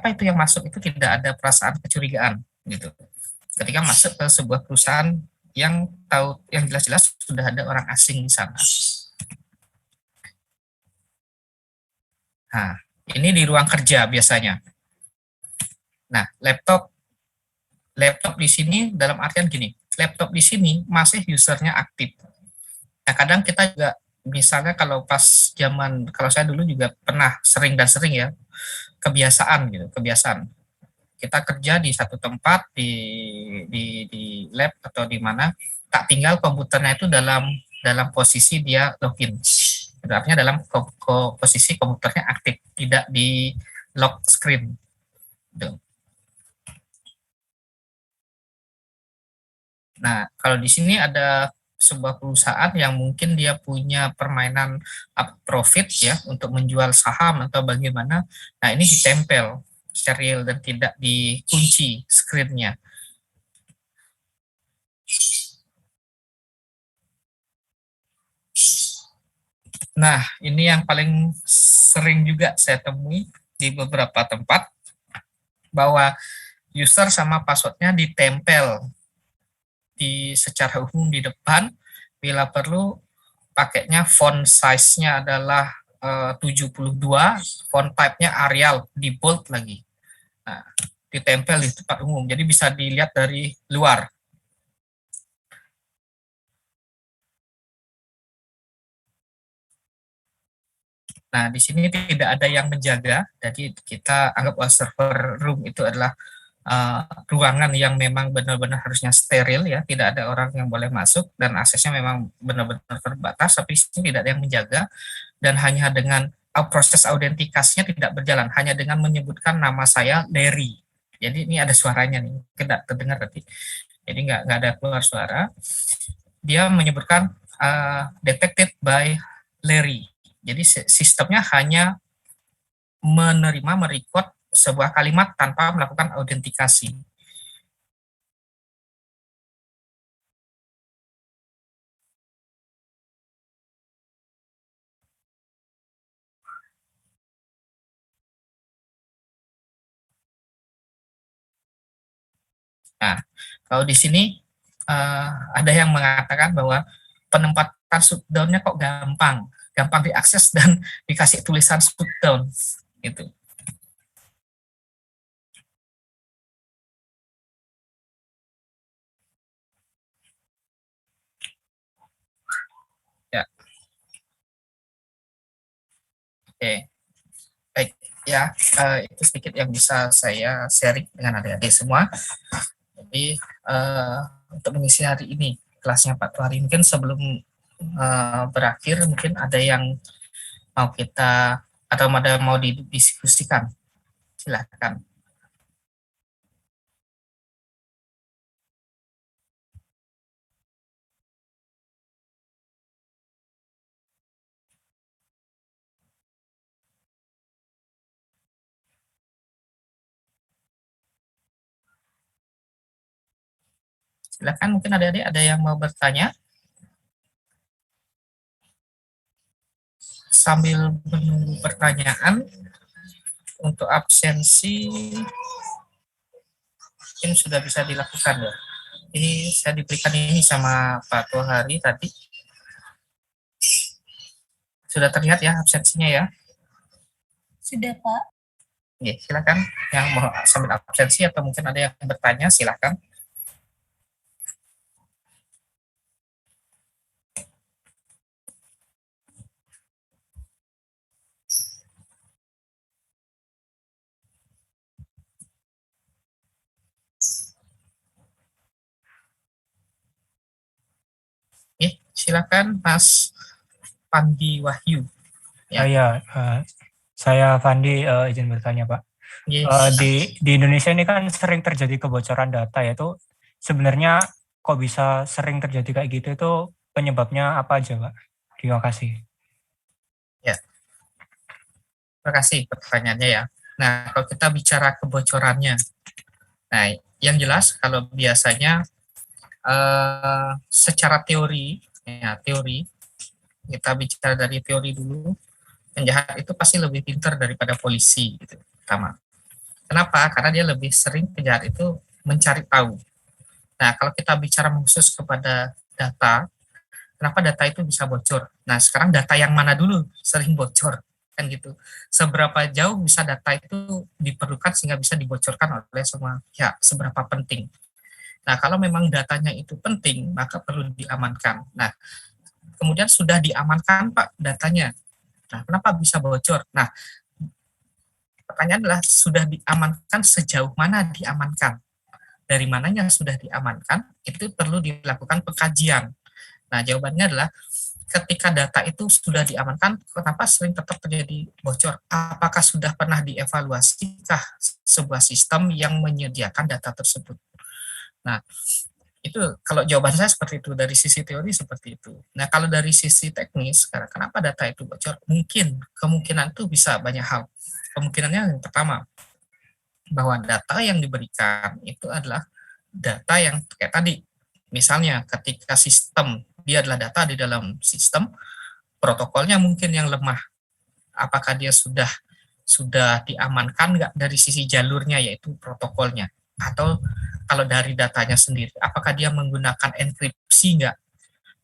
itu yang masuk itu tidak ada perasaan kecurigaan gitu. Ketika masuk ke sebuah perusahaan yang jelas-jelas sudah ada orang asing di sana. Nah, ini di ruang kerja biasanya. Nah, laptop di sini dalam artian gini, laptop di sini masih usernya aktif. Nah, kadang kita juga misalnya kalau pas zaman, kalau saya dulu juga pernah sering ya, kebiasaan gitu, kebiasaan. Kita kerja di satu tempat di lab atau di mana, tak tinggal komputernya itu dalam posisi dia login. Artinya dalam posisi komputernya aktif, tidak di lock screen. Gitu. Nah, kalau di sini ada sebuah perusahaan yang mungkin dia punya permainan profit ya untuk menjual saham atau bagaimana. Nah, ini ditempel steril dan tidak dikunci screen-nya. Nah, ini yang paling sering juga saya temui di beberapa tempat, bahwa user sama passwordnya ditempel secara umum di depan. Bila perlu pakainya font size-nya adalah 72, font type-nya Arial, di bold lagi. Nah, ditempel di tempat umum, jadi bisa dilihat dari luar. Nah, di sini tidak ada yang menjaga, jadi kita anggap server room itu adalah ruangan yang memang benar-benar harusnya steril ya, tidak ada orang yang boleh masuk dan aksesnya memang benar-benar terbatas, tapi tidak ada yang menjaga, dan hanya dengan proses autentikasinya tidak berjalan, hanya dengan menyebutkan nama saya Larry. Jadi ini ada suaranya nih, tidak terdengar tadi. Jadi nggak ada keluar suara. Dia menyebutkan detected by Larry. Jadi sistemnya hanya menerima, merecord sebuah kalimat tanpa melakukan autentikasi. Nah, kalau di sini ada yang mengatakan bahwa penempatan shutdown-nya kok gampang diakses dan dikasih tulisan shutdown gitu. Ya, oke, baik ya, itu sedikit yang bisa saya sharing dengan adik-adik semua. Jadi untuk mengisi hari ini kelasnya Pak Tuhari, mungkin sebelum berakhir mungkin ada yang mau kita atau ada mau didiskusikan, silakan. Silakan, mungkin adik-adik ada yang mau bertanya sambil menunggu pertanyaan. Untuk absensi mungkin sudah bisa dilakukan ya. Ini saya diberikan ini sama Pak Tuhari tadi. Sudah terlihat ya absensinya ya? Sudah, Pak. Oke, silakan yang mau sambil absensi atau mungkin ada yang bertanya, silakan. Oke, silakan Mas Pandi Wahyu. Ya, saya Fandi izin bertanya Pak. Yes. Di Indonesia ini kan sering terjadi kebocoran data ya, itu sebenarnya kok bisa sering terjadi kayak gitu, itu penyebabnya apa aja Pak? Terima kasih. Ya, terima kasih pertanyaannya ya. Nah, kalau kita bicara kebocorannya, nah yang jelas kalau biasanya secara teori, ya teori, kita bicara dari teori dulu, penjahat itu pasti lebih pintar daripada polisi gitu, pertama. Kenapa? Karena dia lebih sering, penjahat itu mencari tahu. Nah, kalau kita bicara khusus kepada data, kenapa data itu bisa bocor? Nah, sekarang data yang mana dulu sering bocor? kan gitu. Seberapa jauh bisa data itu diperlukan sehingga bisa dibocorkan oleh semua pihak, seberapa penting. Nah, kalau memang datanya itu penting, maka perlu diamankan. Nah, kemudian sudah diamankan Pak datanya. Nah, kenapa bisa bocor? Nah, pertanyaan adalah sudah diamankan sejauh mana diamankan? Dari mananya sudah diamankan, itu perlu dilakukan pengkajian. Nah, jawabannya adalah ketika data itu sudah diamankan, kenapa sering tetap terjadi bocor? Apakah sudah pernah dievaluasikah sebuah sistem yang menyediakan data tersebut? Nah, itu kalau jawaban saya seperti itu, dari sisi teori seperti itu. Nah, kalau dari sisi teknis, kenapa data itu bocor? Mungkin, kemungkinan itu bisa banyak hal. Kemungkinannya yang pertama, bahwa data yang diberikan itu adalah data yang kayak tadi, misalnya ketika sistem, dia adalah data di dalam sistem, protokolnya mungkin yang lemah. Apakah dia sudah diamankan nggak dari sisi jalurnya, yaitu protokolnya? Atau kalau dari datanya sendiri, apakah dia menggunakan enkripsi nggak?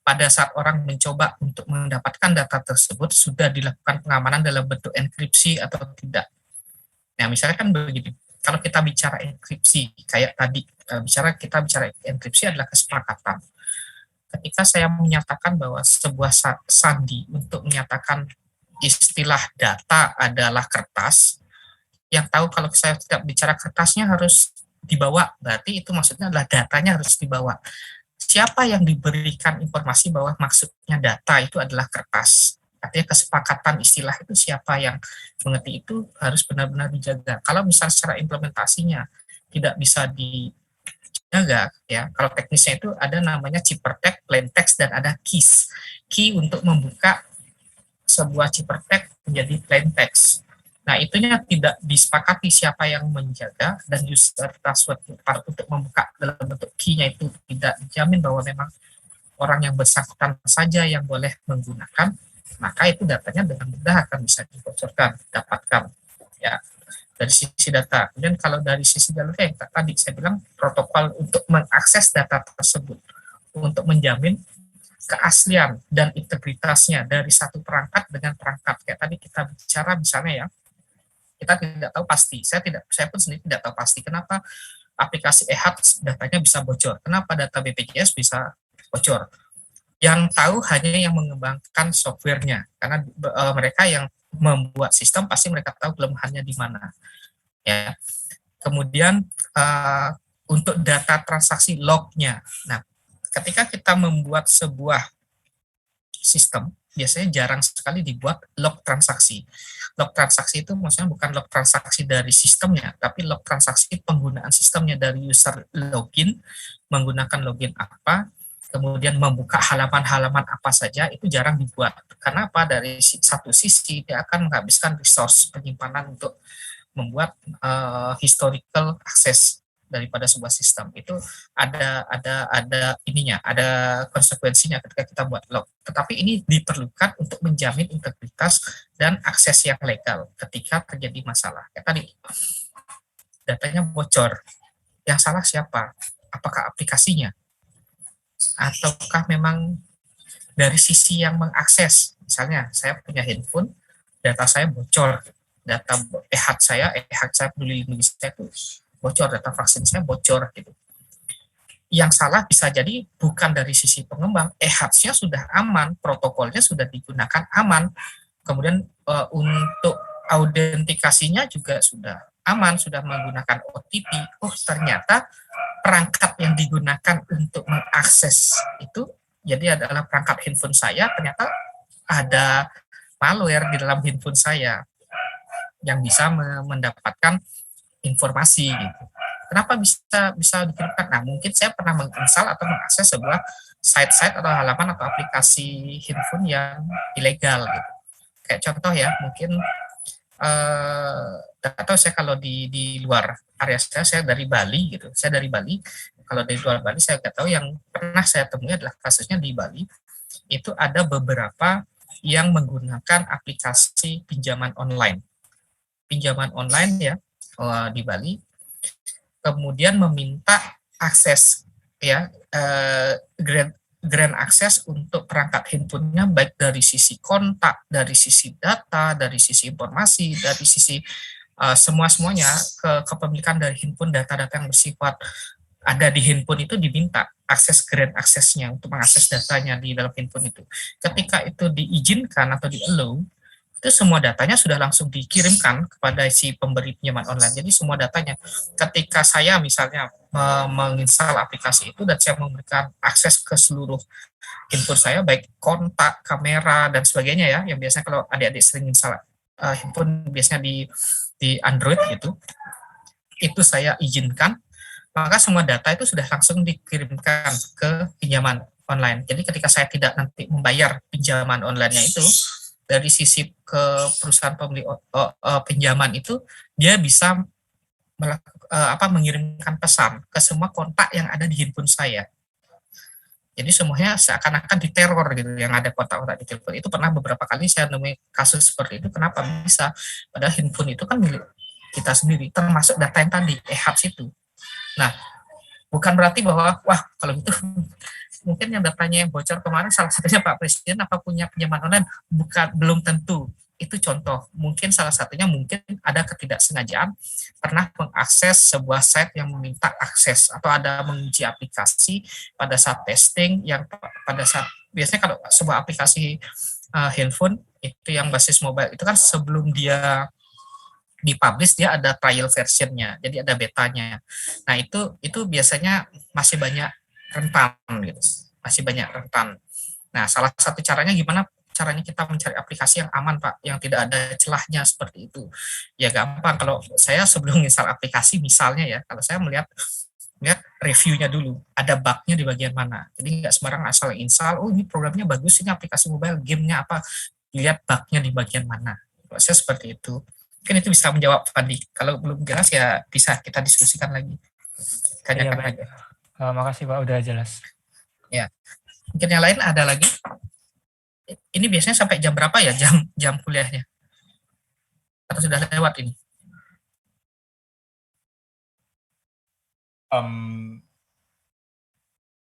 Pada saat orang mencoba untuk mendapatkan data tersebut, sudah dilakukan pengamanan dalam bentuk enkripsi atau tidak? Nah, misalnya kan begini, kalau kita bicara enkripsi, kayak tadi, kita bicara enkripsi adalah kesepakatan. Ketika saya menyatakan bahwa sebuah sandi untuk menyatakan istilah data adalah kertas, yang tahu kalau saya tidak bicara kertasnya harus dibawa, berarti itu maksudnya adalah datanya harus dibawa. Siapa yang diberikan informasi bahwa maksudnya data itu adalah kertas? Artinya kesepakatan istilah itu siapa yang mengerti, itu harus benar-benar dijaga. Kalau misalnya secara implementasinya tidak bisa dijaga, ya, kalau teknisnya itu ada namanya ciphertext, plaintext, dan ada keys. Key untuk membuka sebuah ciphertext menjadi plaintext. Nah, itunya tidak disepakati siapa yang menjaga, dan user password untuk membuka dalam bentuk key-nya itu tidak dijamin bahwa memang orang yang bersangkutan saja yang boleh menggunakan, maka itu datanya dengan mudah akan bisa dibocorkan, dapatkan, ya, dari sisi data. Kemudian kalau dari sisi jalurnya yang tadi saya bilang, protokol untuk mengakses data tersebut, untuk menjamin keaslian dan integritasnya dari satu perangkat dengan perangkat. Kayak tadi kita bicara misalnya ya, kita tidak tahu pasti. Saya pun sendiri tidak tahu pasti kenapa aplikasi e-Hub datanya bisa bocor. Kenapa data BPJS bisa bocor? Yang tahu hanya yang mengembangkan softwarenya, karena mereka yang membuat sistem pasti mereka tahu kelemahannya di mana. Ya. Kemudian untuk data transaksi lognya. Nah, ketika kita membuat sebuah sistem, biasanya jarang sekali dibuat log transaksi. Log transaksi itu maksudnya bukan log transaksi dari sistemnya, tapi log transaksi penggunaan sistemnya, dari user login, menggunakan login apa, kemudian membuka halaman-halaman apa saja, itu jarang dibuat. Karena apa? Dari satu sisi dia akan menghabiskan resource penyimpanan untuk membuat historical access daripada sebuah sistem. Itu ada ininya, ada konsekuensinya ketika kita buat log. Tetapi ini diperlukan untuk menjamin integritas dan akses yang legal ketika terjadi masalah. Kayak tadi, datanya bocor. Yang salah siapa? Apakah aplikasinya? Ataukah memang dari sisi yang mengakses? Misalnya, saya punya handphone, data saya bocor. Data e-Hub saya peduli lindungi saya itu bocor, data vaksin saya bocor gitu. Yang salah bisa jadi bukan dari sisi pengembang, e-Hub-nya sudah aman, protokolnya sudah digunakan aman, kemudian untuk autentikasinya juga sudah aman, sudah menggunakan OTP. Oh, ternyata perangkat yang digunakan untuk mengakses itu jadi adalah perangkat handphone saya, ternyata ada malware di dalam handphone saya yang bisa mendapatkan informasi gitu. Kenapa bisa dikirimkan? Nah, mungkin saya pernah menginstal atau mengakses sebuah site-site atau halaman atau aplikasi handphone yang ilegal gitu. Kayak contoh ya, mungkin atau saya kalau di luar area saya dari Bali gitu. Saya dari Bali. Kalau dari luar Bali saya nggak tahu, yang pernah saya temui adalah kasusnya di Bali. Itu ada beberapa yang menggunakan aplikasi pinjaman online. Pinjaman online ya, di Bali, kemudian meminta akses ya, grant access untuk perangkat handphonenya, baik dari sisi kontak, dari sisi data, dari sisi informasi, dari sisi semua-semuanya kepemilikan dari handphone, data-data yang bersifat ada di handphone itu diminta akses grant aksesnya untuk mengakses datanya di dalam handphone itu. Ketika itu diizinkan atau di-allow, itu semua datanya sudah langsung dikirimkan kepada si pemberi pinjaman online. Jadi semua datanya, ketika saya misalnya menginstal aplikasi itu dan saya memberikan akses ke seluruh handphone saya, baik kontak, kamera, dan sebagainya ya, yang biasanya kalau adik-adik sering install handphone biasanya di Android gitu, itu saya izinkan, maka semua data itu sudah langsung dikirimkan ke pinjaman online. Jadi ketika saya tidak nanti membayar pinjaman online-nya itu, dari sisi ke perusahaan pembeli pinjaman itu, dia bisa mengirimkan pesan ke semua kontak yang ada di handphone saya. Jadi semuanya seakan-akan diteror gitu, yang ada kontak-kontak di telepon. Itu pernah beberapa kali saya nemui kasus seperti itu. Kenapa bisa? Padahal handphone itu kan milik kita sendiri, termasuk data yang tadi, e-hubs itu. Nah, bukan berarti bahwa, wah kalau gitu mungkin yang datanya yang bocor kemarin salah satunya Pak Presiden apa punya pinjaman online, belum tentu. Itu contoh, mungkin salah satunya mungkin ada ketidaksengajaan pernah mengakses sebuah site yang meminta akses atau ada menguji aplikasi pada saat testing, yang pada saat biasanya kalau sebuah aplikasi handphone itu yang basis mobile itu kan sebelum dia dipublish dia ada trial versionnya, jadi ada betanya. Nah itu biasanya masih banyak rentan gitu, masih banyak rentan. Nah salah satu caranya gimana? Caranya kita mencari aplikasi yang aman Pak, yang tidak ada celahnya seperti itu. Ya gampang, kalau saya sebelum install aplikasi misalnya ya, kalau saya melihat reviewnya dulu, ada bugnya di bagian mana. Jadi nggak sembarang asal install, oh ini programnya bagus, ini aplikasi mobile, gamenya apa, lihat bugnya di bagian mana. Saya seperti itu. Mungkin itu bisa menjawab Fadli. Kalau belum jelas ya bisa kita diskusikan lagi. Tanyakan Iya, aja. Makasih Pak, udah jelas. Ya. Mungkin yang lain ada lagi? Ini biasanya sampai jam berapa ya jam kuliahnya? Atau sudah lewat ini?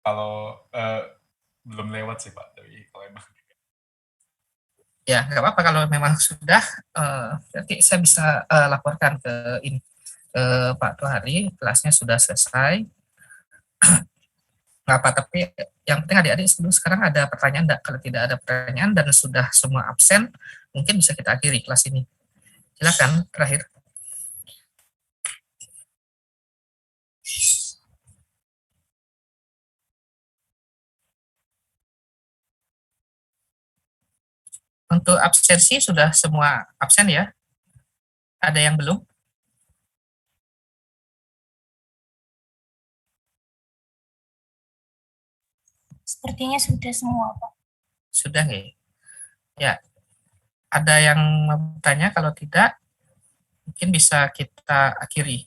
Kalau belum lewat sih Pak, tapi kalau emang Ya, nggak apa-apa kalau memang sudah, nanti saya bisa laporkan ke ini ke Pak Tuhari, kelasnya sudah selesai. Nggak apa, tapi yang penting adik-adik dulu sekarang ada pertanyaan enggak? Kalau tidak ada pertanyaan dan sudah semua absen, mungkin bisa kita akhiri kelas ini. Silakan, terakhir. Untuk absensi sudah semua absen ya? Ada yang belum? Sepertinya sudah semua, Pak. Sudah ya? Ya. Ada yang mau bertanya? Kalau tidak, mungkin bisa kita akhiri.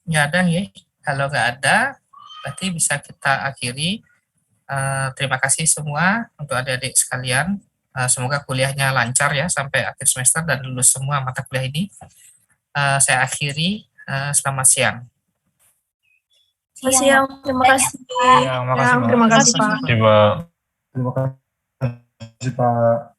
Nggak ada ya? Kalau nggak ada, berarti bisa kita akhiri. Terima kasih semua untuk adik-adik sekalian. Semoga kuliahnya lancar ya sampai akhir semester dan lulus semua mata kuliah ini. Saya akhiri. Selamat siang. Selamat siang, terima kasih. Ya, makasih Pak. Terima kasih, Pak. Terima Terima kasih Pak.